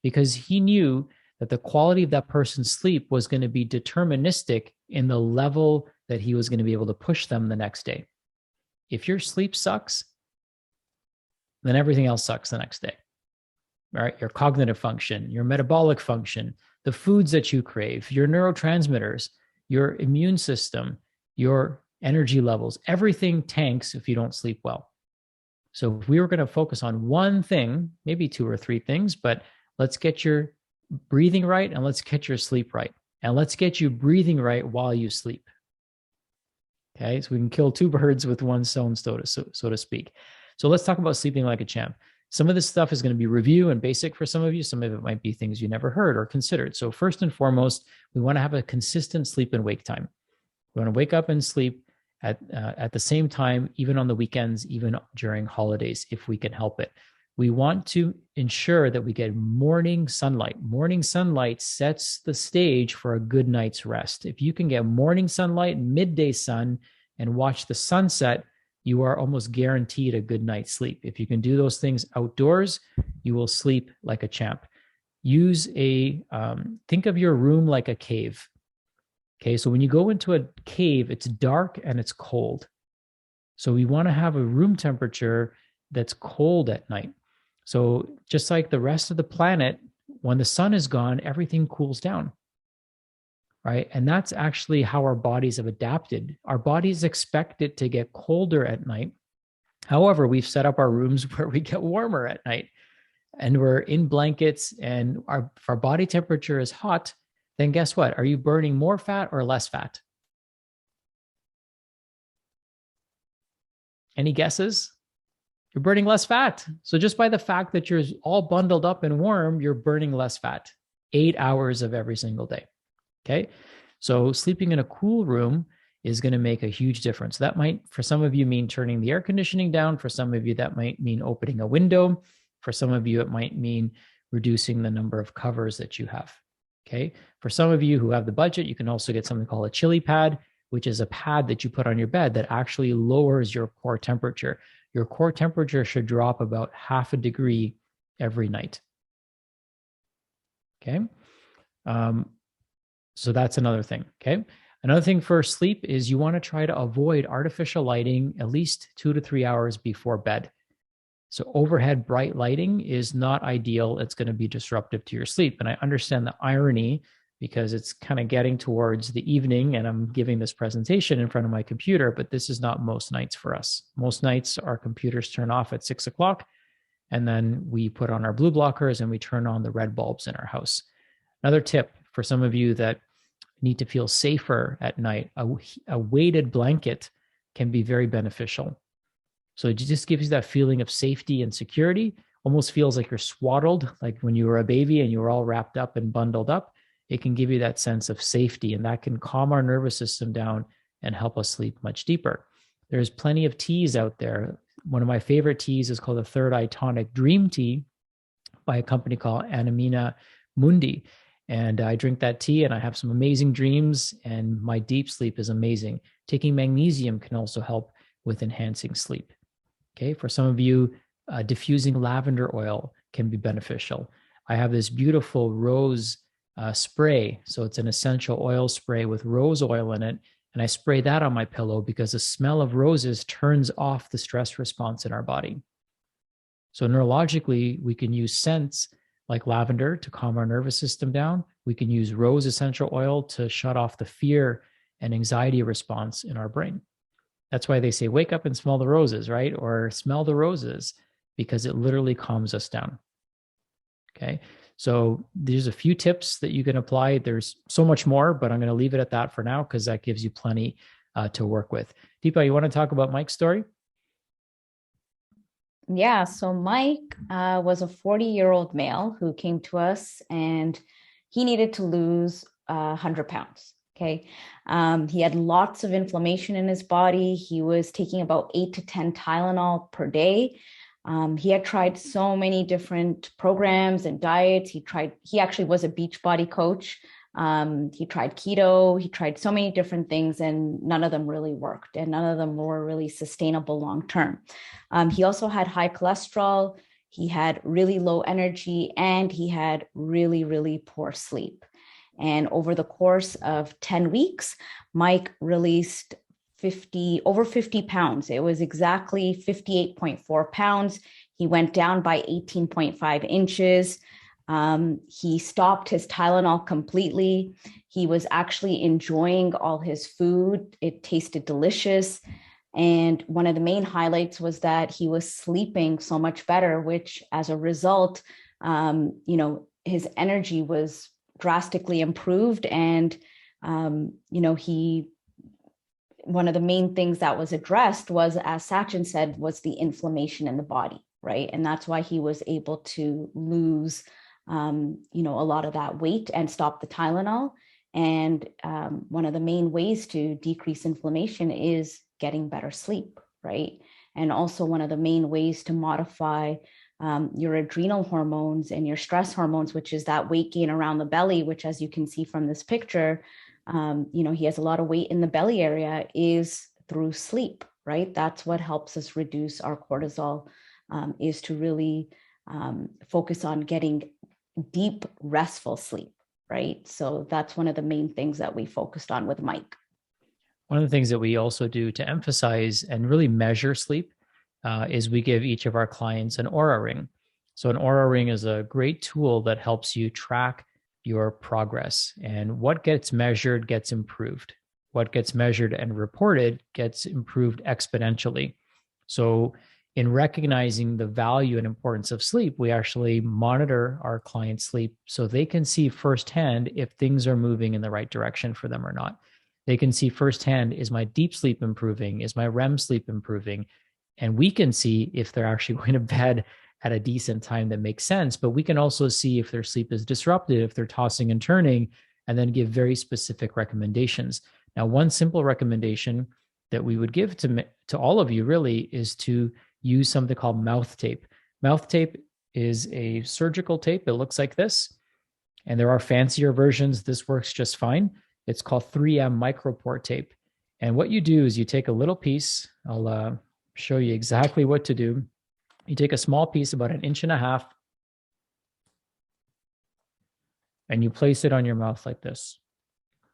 because he knew that the quality of that person's sleep was going to be deterministic in the level that he was going to be able to push them the next day. If your sleep sucks, then everything else sucks the next day, right? Your cognitive function, your metabolic function, the foods that you crave, your neurotransmitters, your immune system, your energy levels, everything tanks if you don't sleep well. So if we were going to focus on one thing, maybe 2 or 3 things, but Let's get your breathing right, and let's get your sleep right. And let's get you breathing right while you sleep. Okay, so we can kill two birds with one stone, so to speak. So let's talk about sleeping like a champ. Some of this stuff is going to be review and basic for some of you. Some of it might be things you never heard or considered. So first and foremost, we want to have a consistent sleep and wake time. We want to wake up and sleep at the same time, even on the weekends, even during holidays, if we can help it. We want to ensure that we get morning sunlight. Morning sunlight sets the stage for a good night's rest. If you can get morning sunlight, midday sun, and watch the sunset, you are almost guaranteed a good night's sleep. If you can do those things outdoors, you will sleep like a champ. Think of your room like a cave. Okay, so when you go into a cave, it's dark and it's cold. So we want to have a room temperature that's cold at night. So just like the rest of the planet, when the sun is gone, everything cools down, right? And that's actually how our bodies have adapted. Our bodies expect it to get colder at night. However, we've set up our rooms where we get warmer at night, and we're in blankets, and if our body temperature is hot, then guess what? Are you burning more fat or less fat? Any guesses? You're burning less fat. So just by the fact that you're all bundled up and warm, you're burning less fat 8 hours of every single day. Okay. So sleeping in a cool room is going to make a huge difference. That might, for some of you, mean turning the air conditioning down. For some of you, that might mean opening a window. For some of you, it might mean reducing the number of covers that you have. Okay. For some of you who have the budget, you can also get something called a chili pad, which is a pad that you put on your bed that actually lowers your core temperature. Your core temperature should drop about 0.5 degree every night. Okay. So that's another thing. Okay. Another thing for sleep is you want to try to avoid artificial lighting at least 2 to 3 hours before bed. So overhead bright lighting is not ideal. It's going to be disruptive to your sleep. And I understand the irony because it's kind of getting towards the evening and I'm giving this presentation in front of my computer, but this is not most nights for us. Most nights our computers turn off at 6 o'clock, and then we put on our blue blockers and we turn on the red bulbs in our house. Another tip for some of you that need to feel safer at night, a weighted blanket can be very beneficial. So it just gives you that feeling of safety and security. Almost feels like you're swaddled, like when you were a baby and you were all wrapped up and bundled up. It can give you that sense of safety, and that can calm our nervous system down and help us sleep much deeper. There's plenty of teas out there. One of my favorite teas is called the Third Eye Tonic Dream Tea by a company called Anamina Mundi. And I drink that tea and I have some amazing dreams, and my deep sleep is amazing. Taking magnesium can also help with enhancing sleep. Okay, for some of you, diffusing lavender oil can be beneficial. I have this beautiful rose spray. So it's an essential oil spray with rose oil in it. And I spray that on my pillow because the smell of roses turns off the stress response in our body. So neurologically, we can use scents like lavender to calm our nervous system down. We can use rose essential oil to shut off the fear and anxiety response in our brain. That's why they say, wake up and smell the roses, right? Or smell the roses, because it literally calms us down. Okay. So there's a few tips that you can apply. There's so much more, but I'm going to leave it at that for now because that gives you plenty to work with. Dipa, you want to talk about Mike's story? Yeah, so Mike was a 40-year-old male who came to us and he needed to lose 100 pounds. Okay. He had lots of inflammation in his body. He was taking about 8 to 10 Tylenol per day. He had tried so many different programs and diets. He actually was a Beachbody coach. He tried keto. He tried so many different things, and none of them really worked, and none of them were really sustainable long-term. He also had high cholesterol. He had really low energy, and he had really, really poor sleep. And over the course of 10 weeks, Mike released over 50 pounds. It was exactly 58.4 pounds. He went down by 18.5 inches. He stopped his Tylenol completely. He was actually enjoying all his food. It tasted delicious. And one of the main highlights was that he was sleeping so much better, which as a result his energy was drastically improved. And, one of the main things that was addressed was, as Sachin said, was the inflammation in the body, right? And that's why he was able to lose, a lot of that weight and stop the Tylenol. And one of the main ways to decrease inflammation is getting better sleep, right? And also one of the main ways to modify your adrenal hormones and your stress hormones, which is that weight gain around the belly, which, as you can see from this picture, he has a lot of weight in the belly area, is through sleep, right? That's what helps us reduce our cortisol, is to really focus on getting deep, restful sleep, right? So that's one of the main things that we focused on with Mike. One of the things that we also do to emphasize and really measure sleep is we give each of our clients an Aura Ring. So an Aura Ring is a great tool that helps you track your progress, and what gets measured gets improved. What gets measured and reported gets improved exponentially. So in recognizing the value and importance of sleep, we actually monitor our clients' sleep so they can see firsthand if things are moving in the right direction for them or not. They can see firsthand, is my deep sleep improving? Is my REM sleep improving? And we can see if they're actually going to bed at a decent time that makes sense. But we can also see if their sleep is disrupted, if they're tossing and turning, and then give very specific recommendations. Now, one simple recommendation that we would give to all of you really is to use something called mouth tape. Mouth tape is a surgical tape. It looks like this. And there are fancier versions. This works just fine. It's called 3M micropore tape. And what you do is you take a little piece. I'll show you exactly what to do. You take a small piece, about 1.5 inches, and you place it on your mouth like this.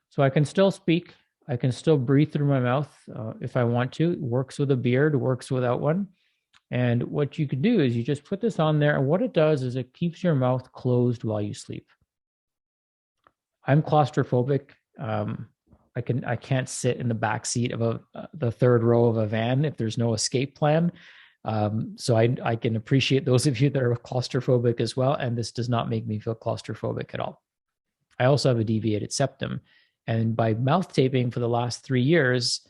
So I can still speak. I can still breathe through my mouth if I want to. It works with a beard, works without one. And what you can do is you just put this on there. And what it does is it keeps your mouth closed while you sleep. I'm claustrophobic. I can't sit in the back seat of the third row of a van if there's no escape plan. So I can appreciate those of you that are claustrophobic as well. And this does not make me feel claustrophobic at all. I also have a deviated septum. And by mouth taping for the last 3 years,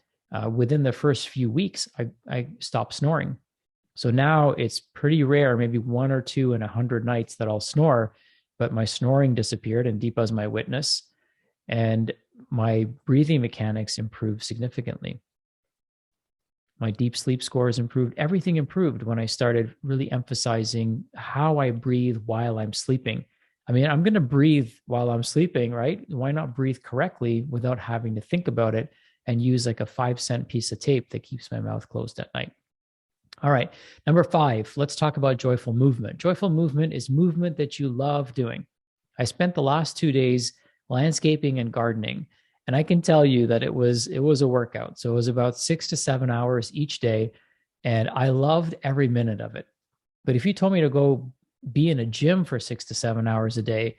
within the first few weeks, I stopped snoring. So now it's pretty rare, maybe 1 or 2 in 100 nights that I'll snore, but my snoring disappeared, and Dipa's my witness. And my breathing mechanics improved significantly. My deep sleep scores improved. Everything improved when I started really emphasizing how I breathe while I'm sleeping. I mean, I'm going to breathe while I'm sleeping, right? Why not breathe correctly without having to think about it and use like a 5-cent piece of tape that keeps my mouth closed at night? All right. Number 5, let's talk about joyful movement. Joyful movement is movement that you love doing. I spent the last 2 days landscaping and gardening. And I can tell you that it was a workout. So it was about 6 to 7 hours each day. And I loved every minute of it. But if you told me to go be in a gym for 6 to 7 hours a day,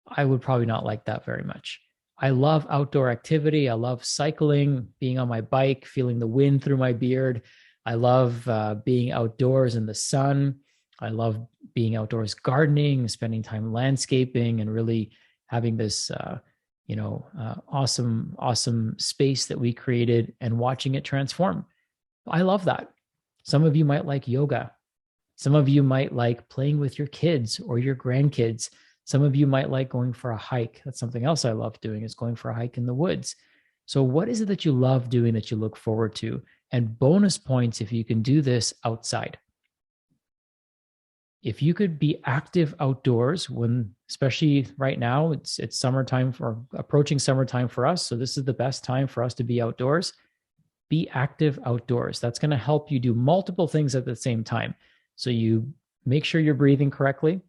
I would probably not like that very much. I love outdoor activity. I love cycling, being on my bike, feeling the wind through my beard. I love being outdoors in the sun. I love being outdoors gardening, spending time landscaping, and really having this awesome space that we created and watching it transform. I love that. Some of you might like yoga. Some of you might like playing with your kids or your grandkids. Some of you might like going for a hike. That's something else I love doing, is going for a hike in the woods. So what is it that you love doing that you look forward to? And bonus points if you can do this outside. If you could be active outdoors, when, especially right now, it's summertime, for approaching summertime for us. So this is the best time for us to be outdoors. Be active outdoors. That's going to help you do multiple things at the same time. So you make sure you're breathing correctly.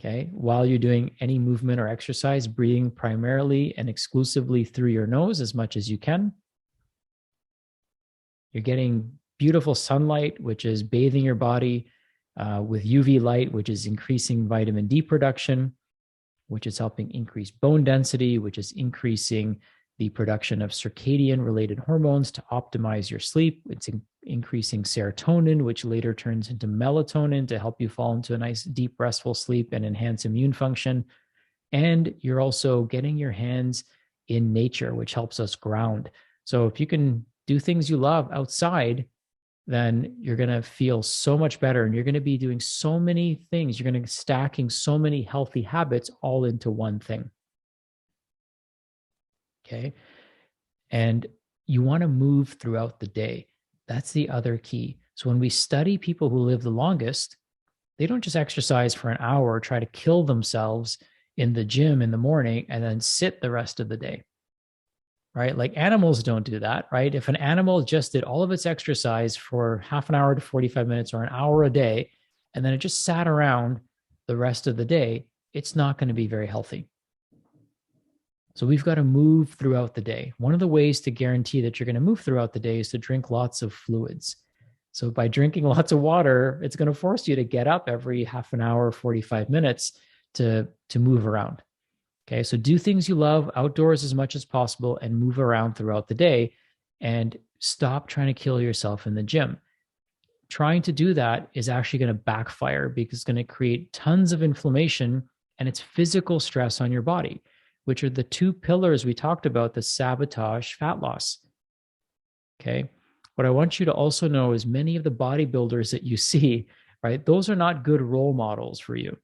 Okay. While you're doing any movement or exercise, breathing primarily and exclusively through your nose as much as you can. You're getting beautiful sunlight, which is bathing your body with UV light, which is increasing vitamin D production, which is helping increase bone density, which is increasing the production of circadian related hormones to optimize your sleep. increasing serotonin, which later turns into melatonin to help you fall into a nice, deep, restful sleep and enhance immune function. And you're also getting your hands in nature, which helps us ground. So if you can do things you love outside, then you're going to feel so much better, and you're going to be doing so many things. You're going to be stacking so many healthy habits all into one thing. Okay. And you want to move throughout the day. That's the other key. So when we study people who live the longest, they don't just exercise for an hour or try to kill themselves in the gym in the morning and then sit the rest of the day. Right? Like animals don't do that, right? If an animal just did all of its exercise for half an hour to 45 minutes or an hour a day, and then it just sat around the rest of the day, it's not going to be very healthy. So we've got to move throughout the day. One of the ways to guarantee that you're going to move throughout the day is to drink lots of fluids. So by drinking lots of water, it's going to force you to get up every half an hour, 45 minutes to move around. Okay, so do things you love outdoors as much as possible and move around throughout the day, and stop trying to kill yourself in the gym. Trying to do that is actually going to backfire because it's going to create tons of inflammation, and it's physical stress on your body, which are the two pillars we talked about that sabotage fat loss. Okay, what I want you to also know is many of the bodybuilders that you see, right, those are not good role models for you.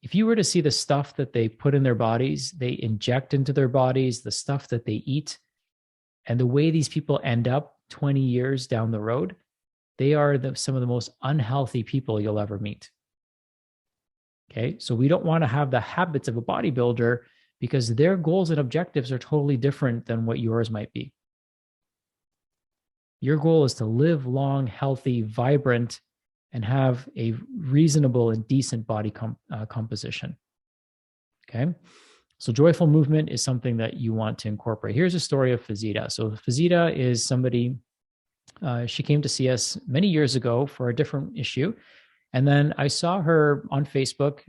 If you were to see the stuff that they put in their bodies, they inject into their bodies, the stuff that they eat, and the way these people end up 20 years down the road, they are some of the most unhealthy people you'll ever meet. Okay, so we don't want to have the habits of a bodybuilder because their goals and objectives are totally different than what yours might be. Your goal is to live long, healthy, vibrant, and have a reasonable and decent body composition. Okay. So joyful movement is something that you want to incorporate. Here's a story of Fazita. So Fazita is somebody, she came to see us many years ago for a different issue. And then I saw her on Facebook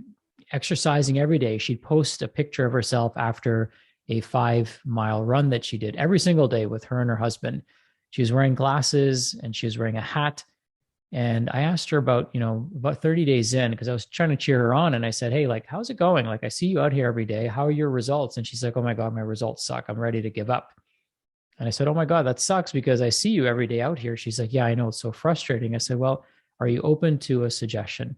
exercising every day. She'd post a picture of herself after a 5-mile run that she did every single day with her and her husband. She was wearing glasses and she was wearing a hat. And I asked her about 30 days in, because I was trying to cheer her on. And I said, hey, like, how's it going? Like, I see you out here every day. How are your results? And she's like, oh my God, my results suck. I'm ready to give up. And I said, oh my God, that sucks because I see you every day out here. She's like, yeah, I know, it's so frustrating. I said, well, are you open to a suggestion?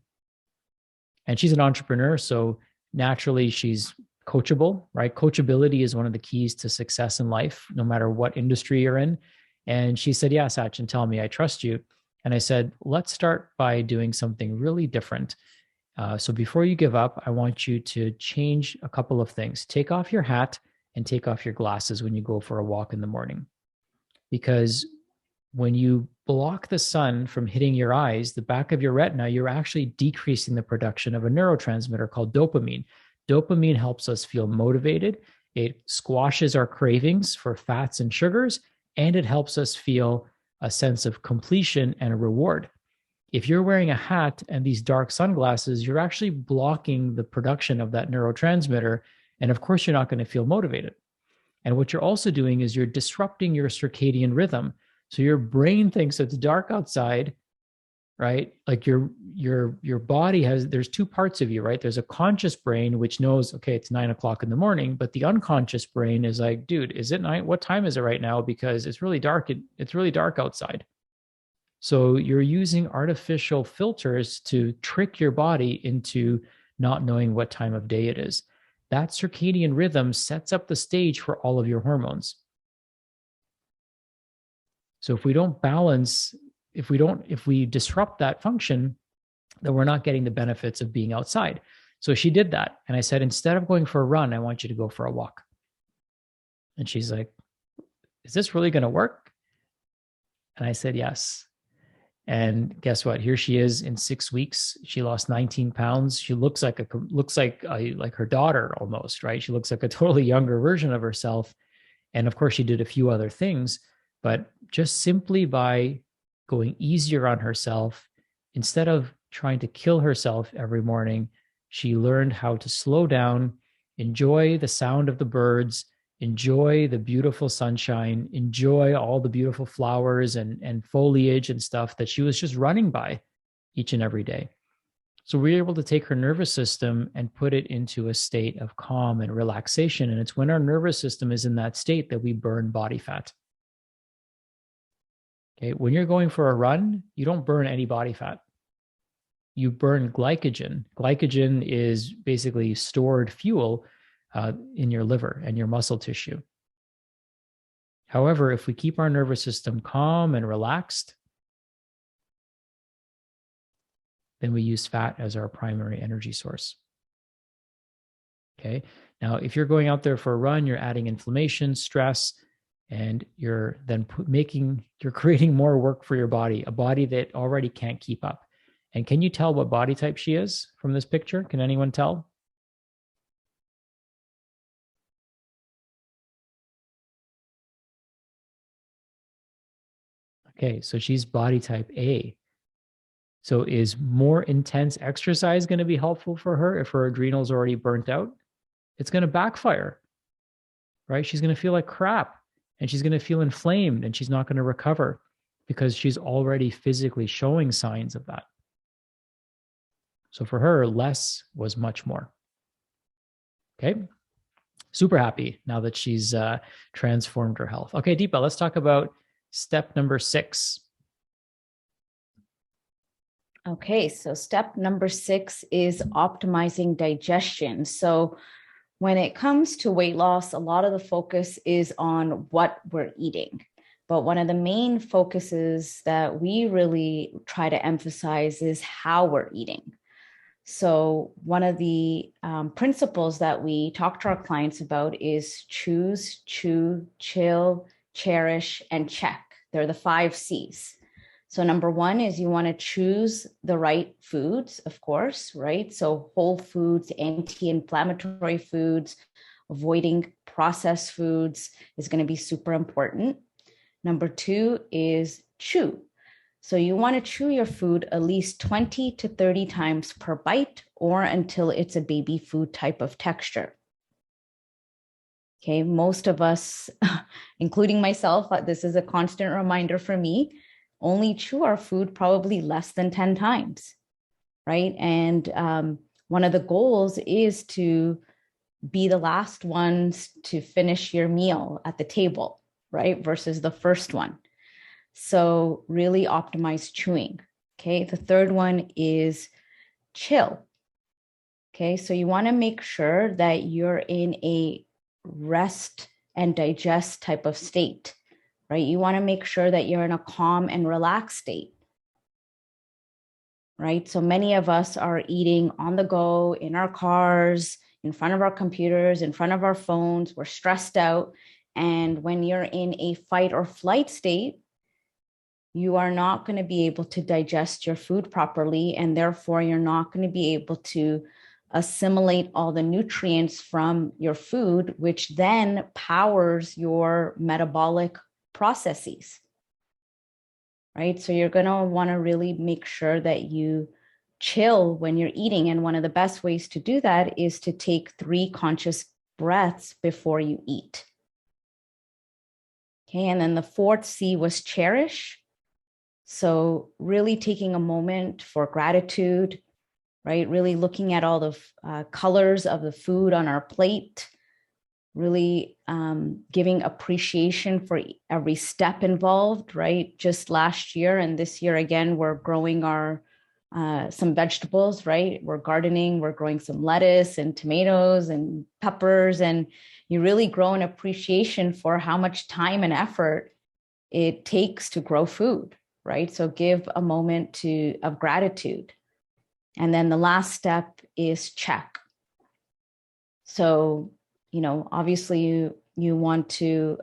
And she's an entrepreneur. So naturally she's coachable, right? Coachability is one of the keys to success in life, no matter what industry you're in. And she said, yeah, Sachin, tell me, I trust you. And I said, let's start by doing something really different. So before you give up, I want you to change a couple of things. Take off your hat and take off your glasses when you go for a walk in the morning. Because when you block the sun from hitting your eyes, the back of your retina, you're actually decreasing the production of a neurotransmitter called dopamine. Dopamine helps us feel motivated. It squashes our cravings for fats and sugars, and it helps us feel a sense of completion and a reward. If you're wearing a hat and these dark sunglasses, you're actually blocking the production of that neurotransmitter. And of course, you're not going to feel motivated. And what you're also doing is you're disrupting your circadian rhythm. So your brain thinks it's dark outside, right? Like your body there's two parts of you, right? There's a conscious brain, which knows, okay, it's 9 o'clock in the morning, but the unconscious brain is like, dude, is it night? What time is it right now? Because it's really dark. It's really dark outside. So you're using artificial filters to trick your body into not knowing what time of day it is. That circadian rhythm sets up the stage for all of your hormones. So if we don't balance, if we disrupt that function, then we're not getting the benefits of being outside. So she did that. And I said, instead of going for a run, I want you to go for a walk. And she's like, is this really going to work? And I said, yes. And guess what? Here she is in 6 weeks. She lost 19 pounds. She looks like her daughter almost, right? She looks like a totally younger version of herself. And of course, she did a few other things, but just simply by going easier on herself, instead of trying to kill herself every morning, she learned how to slow down, enjoy the sound of the birds, enjoy the beautiful sunshine, enjoy all the beautiful flowers and foliage and stuff that she was just running by each and every day. So we were able to take her nervous system and put it into a state of calm and relaxation. And it's when our nervous system is in that state that we burn body fat. Okay. When you're going for a run, you don't burn any body fat. You burn glycogen. Glycogen is basically stored fuel in your liver and your muscle tissue. However, if we keep our nervous system calm and relaxed, then we use fat as our primary energy source. Okay. Now, if you're going out there for a run, you're adding inflammation, stress, and you're then you're creating more work for your body, a body that already can't keep up. And can you tell what body type she is from this picture? Can anyone tell? Okay, so she's body type A. So is more intense exercise going to be helpful for her if her adrenals are already burnt out? It's going to backfire, right? She's going to feel like crap and she's going to feel inflamed and she's not going to recover because she's already physically showing signs of that. So for her, less was much more. Okay. Super happy now that she's transformed her health. Okay, Dipa, let's talk about step number 6. Okay, so step number 6 is optimizing digestion. So when it comes to weight loss, a lot of the focus is on what we're eating. But one of the main focuses that we really try to emphasize is how we're eating. So one of the principles that we talk to our clients about is choose, chew, chill, cherish, and check. They're the 5 C's. So number 1 is you want to choose the right foods, of course, right? So whole foods, anti-inflammatory foods, avoiding processed foods is going to be super important. Number 2 is chew. So you want to chew your food at least 20 to 30 times per bite or until it's a baby food type of texture. Okay, most of us, including myself, this is a constant reminder for me, only chew our food probably less than 10 times, right? And one of the goals is to be the last ones to finish your meal at the table, right? Versus the first one. So really optimize chewing. Okay, the third one is chill. Okay, so you want to make sure that you're in a rest and digest type of state, right? You want to make sure that you're in a calm and relaxed state, right? So many of us are eating on the go, in our cars, in front of our computers, in front of our phones. We're stressed out. And when you're in a fight or flight state, you are not going to be able to digest your food properly. And therefore, you're not going to be able to assimilate all the nutrients from your food, which then powers your metabolic processes, right? So you're going to want to really make sure that you chill when you're eating. And one of the best ways to do that is to take 3 conscious breaths before you eat. Okay, and then the 4th C was cherish. So really taking a moment for gratitude, right? Really looking at all the colors of the food on our plate, really giving appreciation for every step involved, right? Just last year and this year again, we're growing our some vegetables, right? We're gardening, we're growing some lettuce and tomatoes and peppers, and you really grow an appreciation for how much time and effort it takes to grow food, right? So give a moment of gratitude. And then the last step is check. So, obviously you want to,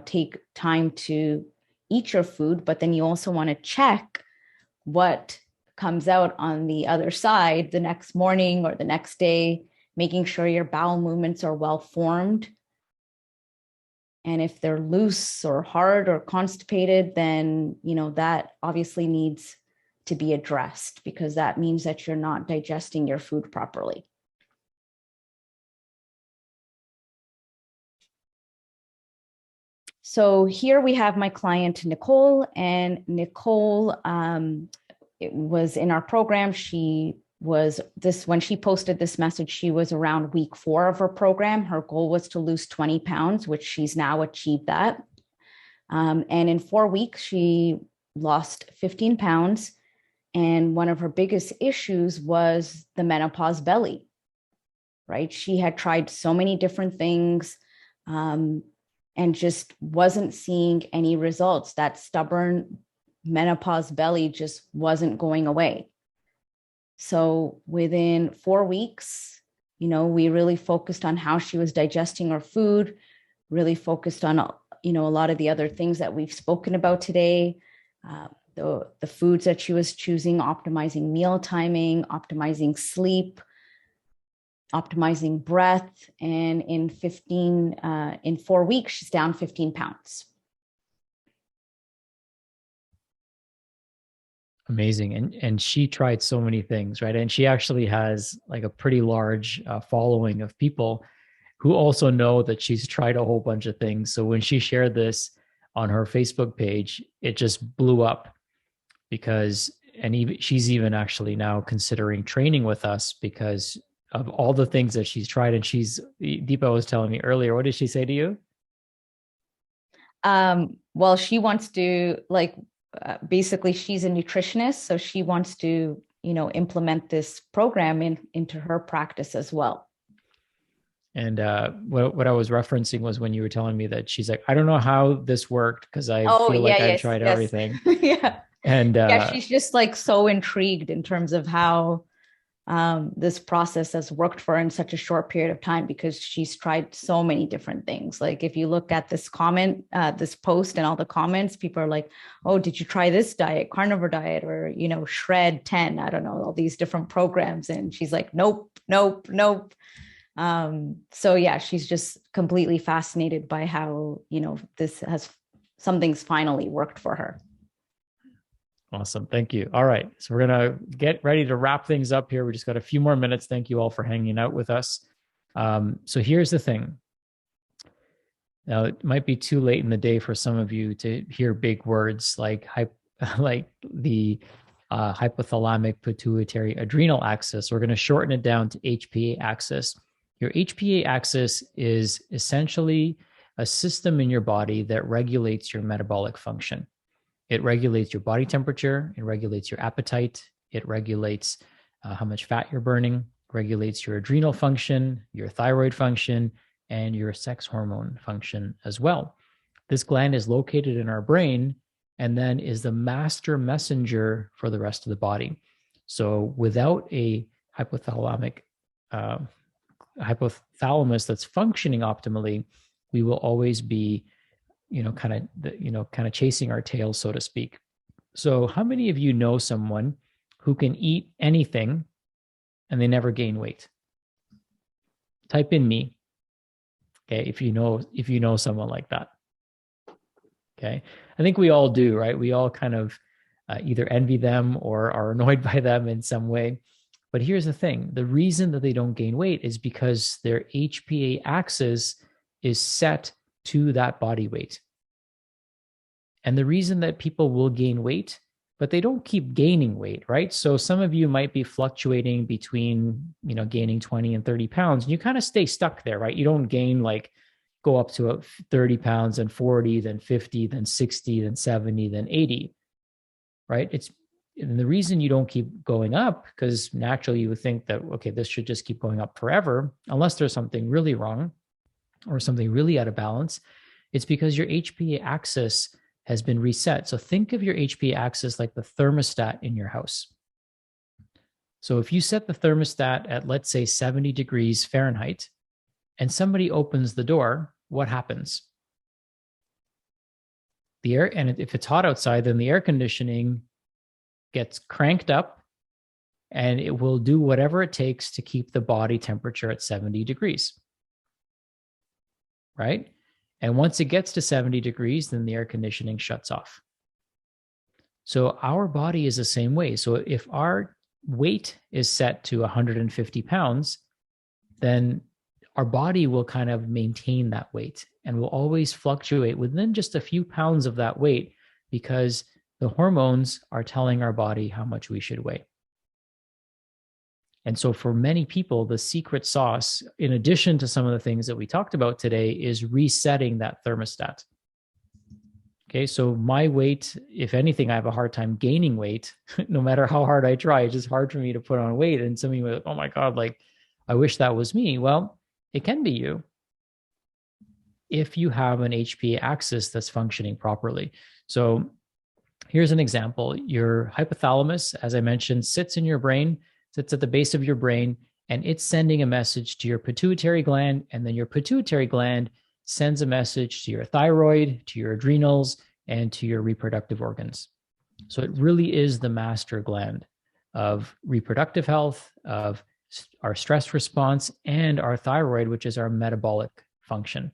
take time to eat your food, but then you also want to check what comes out on the other side the next morning or the next day, making sure your bowel movements are well formed. And if they're loose or hard or constipated, then, that obviously needs to be addressed, because that means that you're not digesting your food properly. So here we have my client, Nicole, and Nicole, it was in our program. When she posted this message, she was around week 4 of her program. Her goal was to lose 20 pounds, which she's now achieved that. And in 4 weeks, she lost 15 pounds. And one of her biggest issues was the menopause belly, right? She had tried so many different things, and just wasn't seeing any results. That stubborn menopause belly just wasn't going away. So within 4 weeks, we really focused on how she was digesting her food, really focused on, a lot of the other things that we've spoken about today, the foods that she was choosing, optimizing meal timing, optimizing sleep, optimizing breath. And in 4 weeks, she's down 15 pounds. Amazing. And she tried so many things, right? And she actually has like a pretty large following of people who also know that she's tried a whole bunch of things. So when she shared this on her Facebook page, it just blew up she's even actually now considering training with us because of all the things that she's tried. And Dipa was telling me earlier, what did she say to you? Well, she wants to basically she's a nutritionist. So she wants to, implement this program into her practice as well. And what I was referencing was when you were telling me that she's like, I don't know how this worked because I feel like I've tried everything. Yeah. And she's just like so intrigued in terms of how this process has worked for her in such a short period of time, because she's tried so many different things. Like if you look at this this post and all the comments, people are like, oh, did you try this diet, carnivore diet, or, Shred 10? I don't know, all these different programs. And she's like, nope. So yeah, she's just completely fascinated by how, something's finally worked for her. Awesome. Thank you. All right. So we're going to get ready to wrap things up here. We just got a few more minutes. Thank you all for hanging out with us. So here's the thing. Now, it might be too late in the day for some of you to hear big words like the hypothalamic pituitary adrenal axis. We're going to shorten it down to HPA axis. Your HPA axis is essentially a system in your body that regulates your metabolic function. It regulates your body temperature. It regulates your appetite. It regulates how much fat you're burning, regulates your adrenal function, your thyroid function, and your sex hormone function as well. This gland is located in our brain and then is the master messenger for the rest of the body. So without a hypothalamus that's functioning optimally, we will always be kind of chasing our tail, so to speak. So how many of you know someone who can eat anything and they never gain weight? Type in me. Okay. If you know someone like that. Okay. I think we all do, right? We all kind of either envy them or are annoyed by them in some way. But here's the thing. The reason that they don't gain weight is because their HPA axis is set to that body weight. And the reason that people will gain weight, but they don't keep gaining weight, right? So some of you might be fluctuating between, gaining 20 and 30 pounds, and you kind of stay stuck there, right? You don't gain go up to 30 pounds, then 40, then 50, then 60, then 70, then 80, right? And the reason you don't keep going up, because naturally you would think that, okay, this should just keep going up forever, unless there's something really wrong or something really out of balance. It's because your HPA axis has been reset. So think of your HPA axis like the thermostat in your house. So if you set the thermostat at, let's say, 70 degrees Fahrenheit, and somebody opens the door, what happens? The air, and if it's hot outside, then the air conditioning gets cranked up and it will do whatever it takes to keep the body temperature at 70 degrees. Right? And once it gets to 70 degrees, then the air conditioning shuts off. So our body is the same way. So if our weight is set to 150 pounds, then our body will kind of maintain that weight and will always fluctuate within just a few pounds of that weight because the hormones are telling our body how much we should weigh. And so for many people, the secret sauce, in addition to some of the things that we talked about today, is resetting that thermostat. Okay, so my weight, if anything, I have a hard time gaining weight, no matter how hard I try. It's just hard for me to put on weight. And some of you are like, oh my God, like, I wish that was me. Well, it can be you if you have an HPA axis that's functioning properly. So here's an example. Your hypothalamus, as I mentioned, sits in your brain, sits at the base of your brain, and it's sending a message to your pituitary gland. And then your pituitary gland sends a message to your thyroid, to your adrenals, and to your reproductive organs. So it really is the master gland of reproductive health, of our stress response, and our thyroid, which is our metabolic function.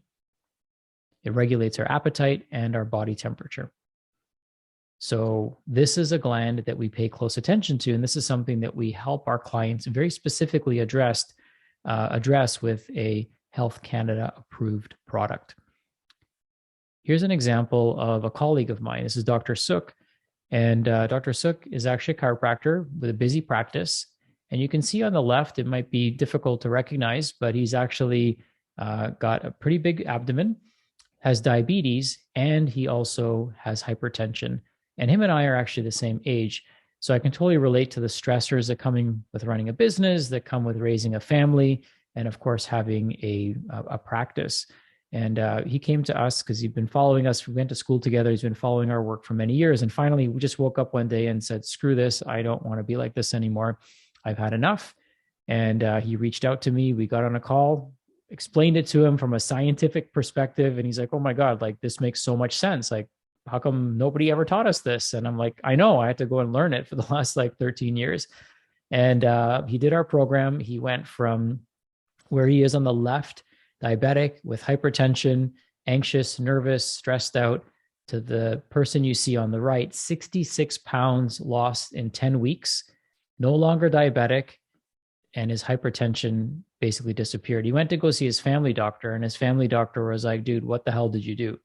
It regulates our appetite and our body temperature. So this is a gland that we pay close attention to, and this is something that we help our clients very specifically address with a Health Canada approved product. Here's an example of a colleague of mine. This is Dr. Sook, and Dr. Sook is actually a chiropractor with a busy practice. And you can see on the left, it might be difficult to recognize, but he's actually got a pretty big abdomen, has diabetes, and he also has hypertension. And him and I are actually the same age. So I can totally relate to the stressors that come with running a business, that come with raising a family, and of course, having a practice. And he came to us because he'd been following us. We went to school together. He's been following our work for many years. And finally, we just woke up one day and said, screw this. I don't want to be like this anymore. I've had enough. And he reached out to me. We got on a call, explained it to him from a scientific perspective. And he's like, oh my God, like this makes so much sense. Like, how come nobody ever taught us this? And I'm like, I know, I had to go and learn it for the last like 13 years. And he did our program. He went from where he is on the left, diabetic with hypertension, anxious, nervous, stressed out, to the person you see on the right, 66 pounds lost in 10 weeks, no longer diabetic, and his hypertension basically disappeared. He went to go see his family doctor, and his family doctor was like, dude, what the hell did you do?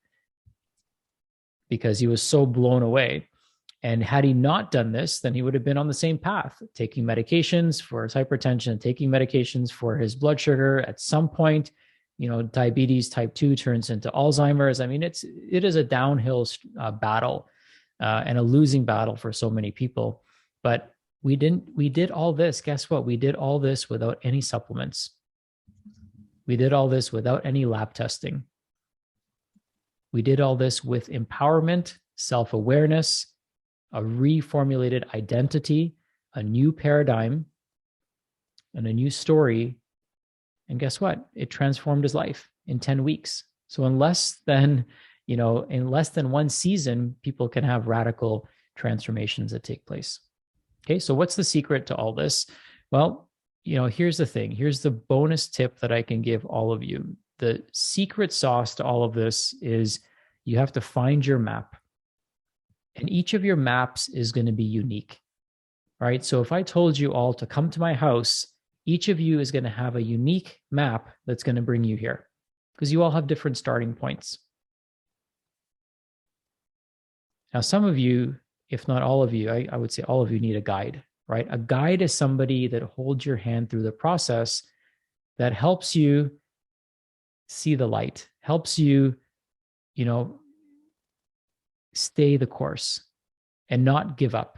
Because he was so blown away. And had he not done this, then he would have been on the same path, taking medications for his hypertension, taking medications for his blood sugar. At some point, diabetes type 2 turns into Alzheimer's. I mean, it is a downhill battle and a losing battle for so many people. But we did all this. Guess what? We did all this without any supplements. We did all this without any lab testing. We did all this with empowerment, self-awareness, a reformulated identity, a new paradigm, and a new story. And guess what? It transformed his life in 10 weeks. So in less than one season, people can have radical transformations that take place. Okay, so what's the secret to all this? Well, here's the thing. Here's the bonus tip that I can give all of you. The secret sauce to all of this is you have to find your map. And each of your maps is going to be unique. All right. So if I told you all to come to my house, each of you is going to have a unique map that's going to bring you here because you all have different starting points. Now, some of you, if not all of you, I would say all of you need a guide, right? A guide is somebody that holds your hand through the process, that helps you see the light, helps you, stay the course and not give up,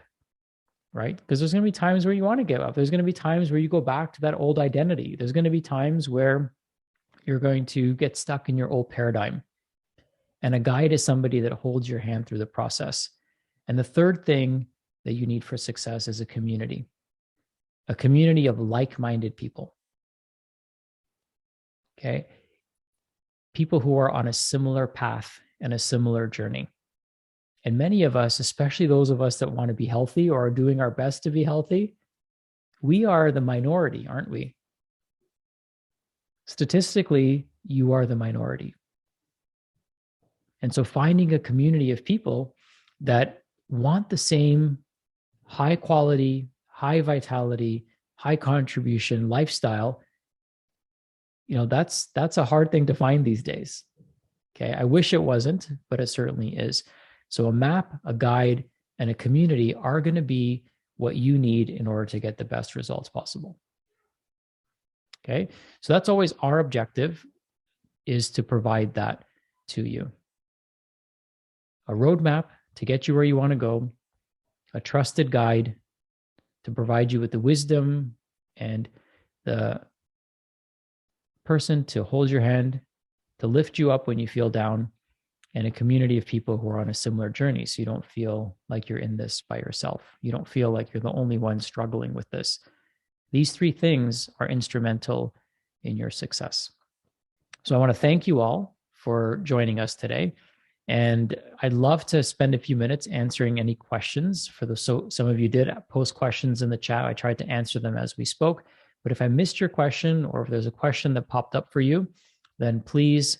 right? Because there's going to be times where you want to give up. There's going to be times where you go back to that old identity. There's going to be times where you're going to get stuck in your old paradigm. And a guide is somebody that holds your hand through the process. And the third thing that you need for success is a community of like-minded people. Okay? People who are on a similar path and a similar journey. And many of us, especially those of us that want to be healthy or are doing our best to be healthy, we are the minority, aren't we? Statistically, you are the minority. And so finding a community of people that want the same high quality, high vitality, high contribution lifestyle that's a hard thing to find these days. Okay. I wish it wasn't, but it certainly is. So a map, a guide, and a community are going to be what you need in order to get the best results possible. Okay. So that's always our objective, is to provide that to you. A roadmap to get you where you want to go, a trusted guide to provide you with the wisdom and the person to hold your hand, to lift you up when you feel down, and a community of people who are on a similar journey. So you don't feel like you're in this by yourself. You don't feel like you're the only one struggling with this. These three things are instrumental in your success. So I want to thank you all for joining us today. And I'd love to spend a few minutes answering any questions. So some of you did post questions in the chat. I tried to answer them as we spoke. But if I missed your question, or if there's a question that popped up for you, then please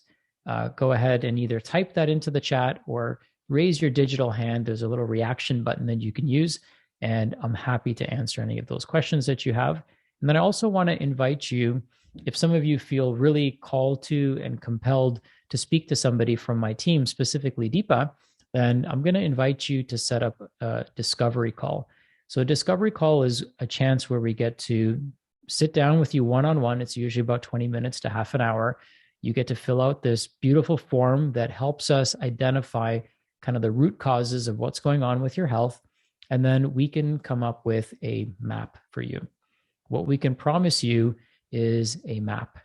go ahead and either type that into the chat or raise your digital hand. There's a little reaction button that you can use, and I'm happy to answer any of those questions that you have. And then I also want to invite you, if some of you feel really called to and compelled to speak to somebody from my team, specifically Dipa, then I'm going to invite you to set up a discovery call. So a discovery call is a chance where we get to sit down with you one-on-one. It's usually about 20 minutes to half an hour. You get to fill out this beautiful form that helps us identify kind of the root causes of what's going on with your health. And then we can come up with a map for you. What we can promise you is a map,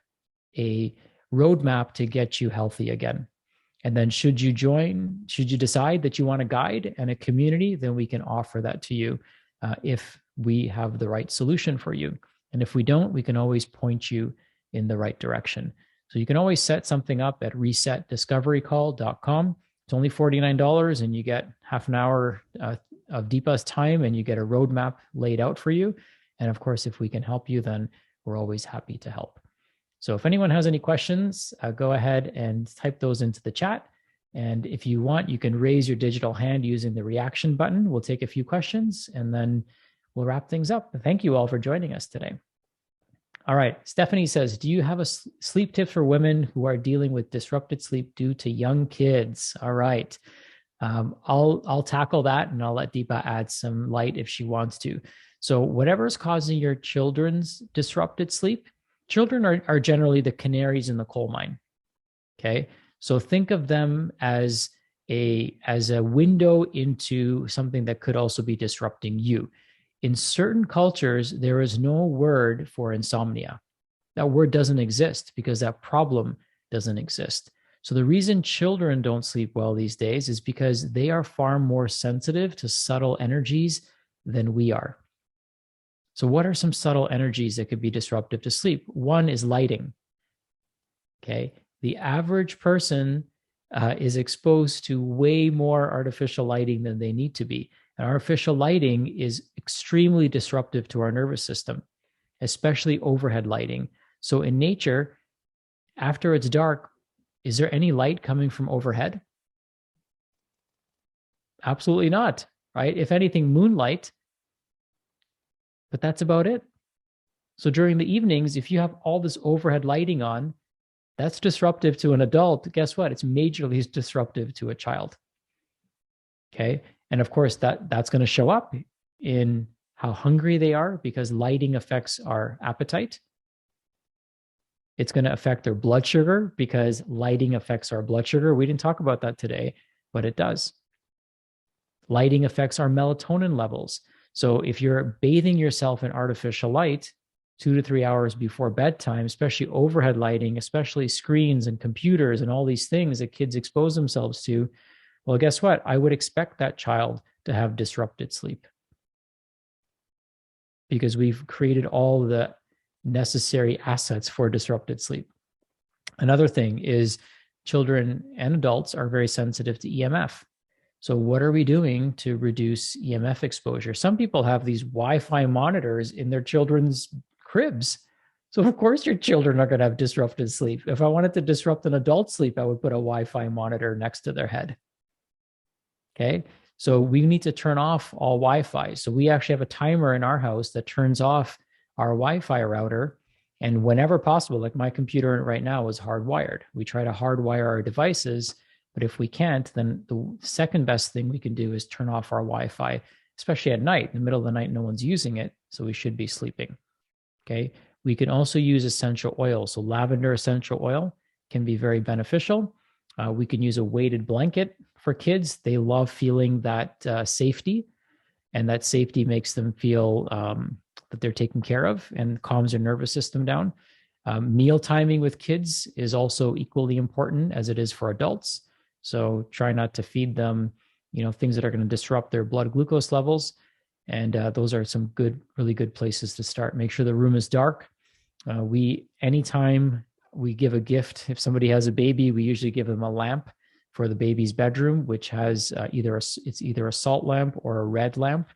a roadmap to get you healthy again. And then should you decide that you want a guide and a community, then we can offer that to you if we have the right solution for you. And if we don't, we can always point you in the right direction. So you can always set something up at resetdiscoverycall.com. It's only $49, and you get half an hour of Dipa's time, and you get a roadmap laid out for you. And of course, if we can help you, then we're always happy to help. So if anyone has any questions, go ahead and type those into the chat. And if you want, you can raise your digital hand using the reaction button. We'll take a few questions, and then we'll wrap things up. Thank you all for joining us today. All right. Stephanie says, do you have a sleep tip for women who are dealing with disrupted sleep due to young kids? All right. I'll tackle that, and I'll let Dipa add some light if she wants to. So whatever's causing your children's disrupted sleep, children are generally the canaries in the coal mine. Okay. So think of them as a window into something that could also be disrupting you. In certain cultures, there is no word for insomnia. That word doesn't exist because that problem doesn't exist. So the reason children don't sleep well these days is because they are far more sensitive to subtle energies than we are. So what are some subtle energies that could be disruptive to sleep? One is lighting. Okay. The average person is exposed to way more artificial lighting than they need to be. And artificial lighting is extremely disruptive to our nervous system, especially overhead lighting. So in nature, after it's dark, is there any light coming from overhead? Absolutely not, right? If anything, moonlight, but that's about it. So during the evenings, if you have all this overhead lighting on, that's disruptive to an adult. Guess what? It's majorly disruptive to a child. Okay. And of course, that's going to show up in how hungry they are, because lighting affects our appetite. It's going to affect their blood sugar because lighting affects our blood sugar. We didn't talk about that today, but it does. Lighting affects our melatonin levels. So if you're bathing yourself in artificial light 2 to 3 hours before bedtime, especially overhead lighting, especially screens and computers and all these things that kids expose themselves to, well, guess what? I would expect that child to have disrupted sleep because we've created all the necessary assets for disrupted sleep. Another thing is children and adults are very sensitive to EMF. So what are we doing to reduce EMF exposure? Some people have these Wi-Fi monitors in their children's cribs. So of course your children are going to have disrupted sleep. If I wanted to disrupt an adult's sleep, I would put a Wi-Fi monitor next to their head. Okay. So we need to turn off all Wi-Fi. So we actually have a timer in our house that turns off our Wi-Fi router And whenever possible, like my computer right now is hardwired. We try to hardwire our devices, but if we can't, then the second best thing we can do is turn off our Wi-Fi, especially at night. In the middle of the night, no one's using it, so we should be sleeping. Okay. We can also use essential oil. So lavender essential oil can be very beneficial. We can use a weighted blanket for kids. They love feeling that safety, and that safety makes them feel that they're taken care of and calms their nervous system down. Meal timing with kids is also equally important as it is for adults. So try not to feed them, things that are going to disrupt their blood glucose levels. And those are some really good places to start. Make sure the room is dark. Anytime we give a gift, if somebody has a baby, we usually give them a lamp for the baby's bedroom, which has either a salt lamp or a red lamp.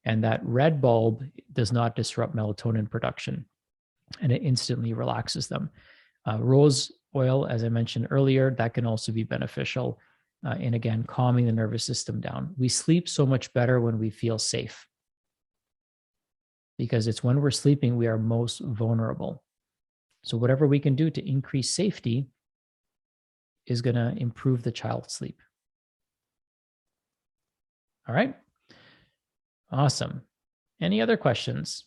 And that red bulb does not disrupt melatonin production, and it instantly relaxes them. Rose oil, as I mentioned earlier, that can also be beneficial in, again, calming the nervous system down. We sleep so much better when we feel safe, because it's when we're sleeping we are most vulnerable. So whatever we can do to increase safety is going to improve the child's sleep. All right. Awesome. Any other questions?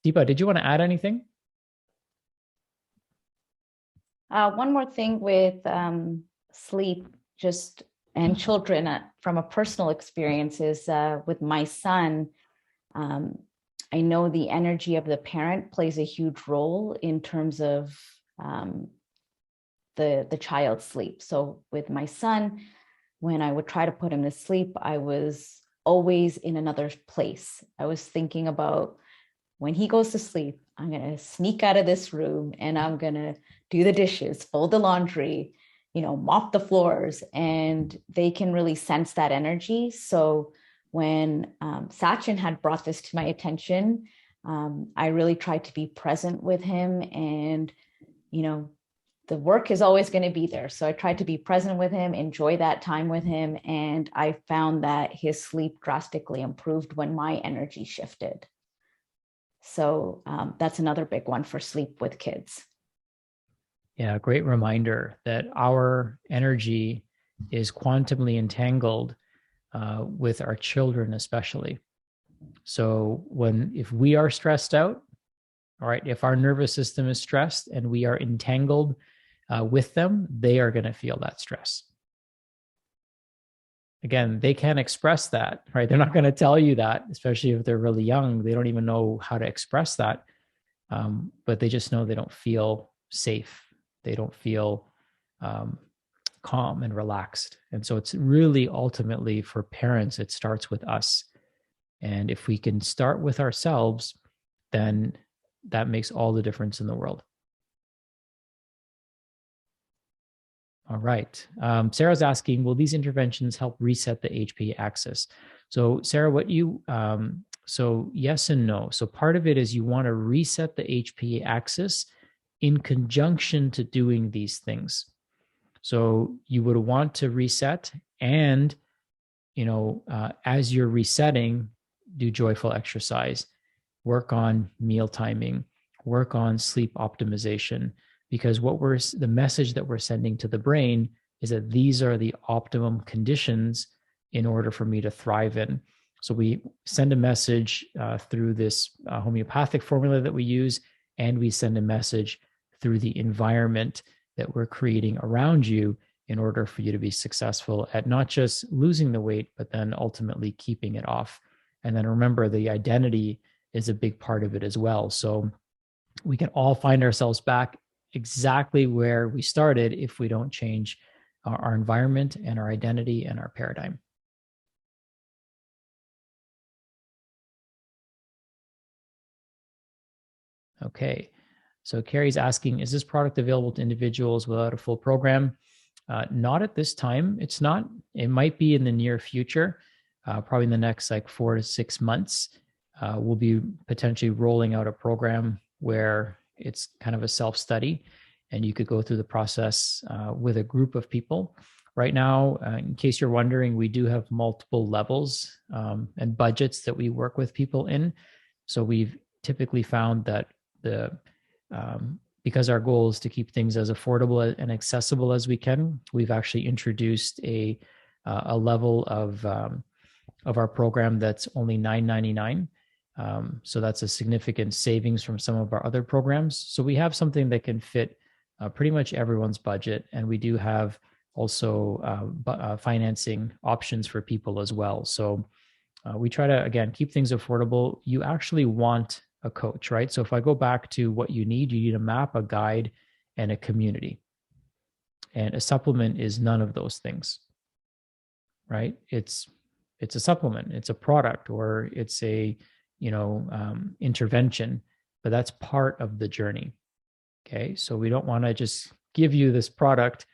Dipa, did you want to add anything? One more thing with sleep, and children, from a personal experience, is with my son. I know the energy of the parent plays a huge role in terms of the child's sleep. So with my son, when I would try to put him to sleep, I was always in another place. I was thinking about, when he goes to sleep, I'm going to sneak out of this room and I'm going to do the dishes, fold the laundry, mop the floors, and they can really sense that energy. So when Sachin had brought this to my attention, I really tried to be present with him, and, the work is always going to be there. So I tried to be present with him, enjoy that time with him. And I found that his sleep drastically improved when my energy shifted. So that's another big one for sleep with kids. Yeah, great reminder that our energy is quantumly entangled with our children, especially. So if we are stressed out, all right, if our nervous system is stressed and we are entangled with them, they are going to feel that stress. Again, they can't express that, right? They're not going to tell you that, especially if they're really young. They don't even know how to express that. But they just know they don't feel safe. They don't feel calm and relaxed. And so it's really, ultimately, for parents, it starts with us. And if we can start with ourselves, then that makes all the difference in the world. All right. Sarah's asking, will these interventions help reset the HPA axis? So Sarah, so yes and no. So part of it is you want to reset the HPA axis in conjunction to doing these things. So you would want to reset, and, as you're resetting, do joyful exercise, work on meal timing, work on sleep optimization, because the message that we're sending to the brain is that these are the optimum conditions in order for me to thrive in. So we send a message through this homeopathic formula that we use, and we send a message through the environment that we're creating around you in order for you to be successful at not just losing the weight, but then ultimately keeping it off. And then remember, the identity is a big part of it as well. So we can all find ourselves back exactly where we started if we don't change our environment and our identity and our paradigm. Okay, so Carrie's asking, is this product available to individuals without a full program? Not at this time. It's not. It might be in the near future, probably in the next 4 to 6 months. We'll be potentially rolling out a program where it's kind of a self-study, and you could go through the process with a group of people. Right now, in case you're wondering, we do have multiple levels and budgets that we work with people in. So we've typically found that because our goal is to keep things as affordable and accessible as we can, we've actually introduced a level of our program that's only $9.99. So that's a significant savings from some of our other programs. So we have something that can fit pretty much everyone's budget, and we do have also financing options for people as well. So we try to, again, keep things affordable. You actually want a coach, right? So if I go back to what you need a map, a guide, and a community. And a supplement is none of those things, right? It's a supplement, it's a product, or it's a intervention, but that's part of the journey. Okay, so we don't want to just give you this product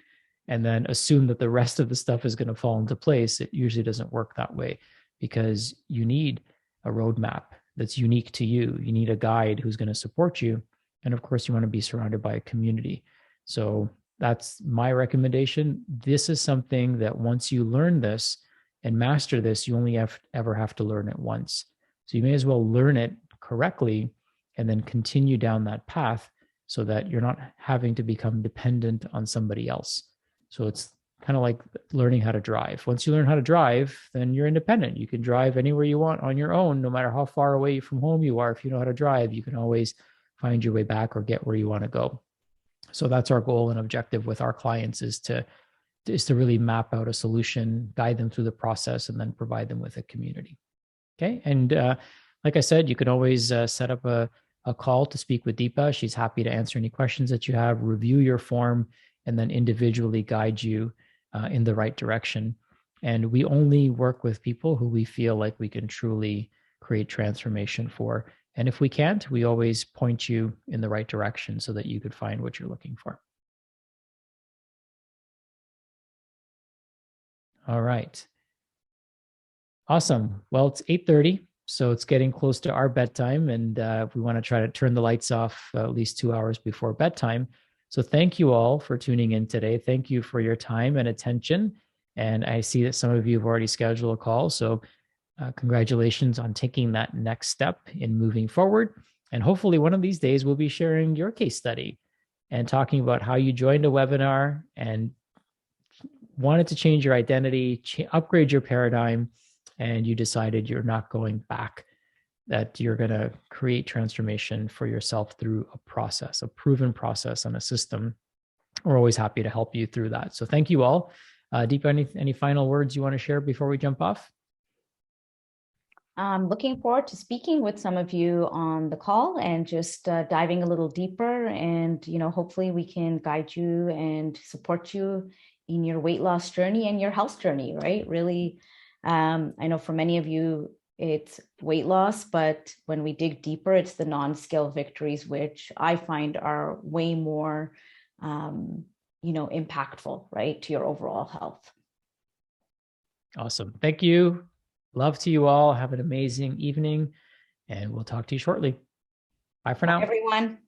and then assume that the rest of the stuff is going to fall into place. It usually doesn't work that way, because you need a roadmap that's unique to you. You need a guide who's going to support you. And of course, you want to be surrounded by a community. So that's my recommendation. This is something that once you learn this and master this, you only ever have to learn it once. So you may as well learn it correctly and then continue down that path so that you're not having to become dependent on somebody else. So it's kind of like learning how to drive. Once you learn how to drive, then you're independent. You can drive anywhere you want on your own, no matter how far away from home you are. If you know how to drive, you can always find your way back or get where you want to go. So that's our goal and objective with our clients, is to really map out a solution, guide them through the process, and then provide them with a community. Okay. And like I said, you can always set up a call to speak with Dipa. She's happy to answer any questions that you have, review your form, and then individually guide you in the right direction. And we only work with people who we feel like we can truly create transformation for. And if we can't, we always point you in the right direction so that you could find what you're looking for. All right. Awesome. Well, it's 8:30, so it's getting close to our bedtime, and we want to try to turn the lights off at least 2 hours before bedtime. So thank you all for tuning in today. Thank you for your time and attention. And I see that some of you have already scheduled a call. So congratulations on taking that next step in moving forward. And hopefully one of these days we'll be sharing your case study and talking about how you joined a webinar and wanted to change your identity, upgrade your paradigm, and you decided you're not going back, that you're going to create transformation for yourself through a process, a proven process and a system. We're always happy to help you through that. So thank you all. Dipa, any final words you want to share before we jump off? I'm looking forward to speaking with some of you on the call and just diving a little deeper. And, hopefully we can guide you and support you in your weight loss journey and your health journey, right? Really, I know for many of you, it's weight loss, but when we dig deeper, it's the non-scale victories, which I find are way more, impactful, right, to your overall health. Awesome. Thank you. Love to you all. Have an amazing evening, and we'll talk to you shortly. Bye for now. Bye, everyone.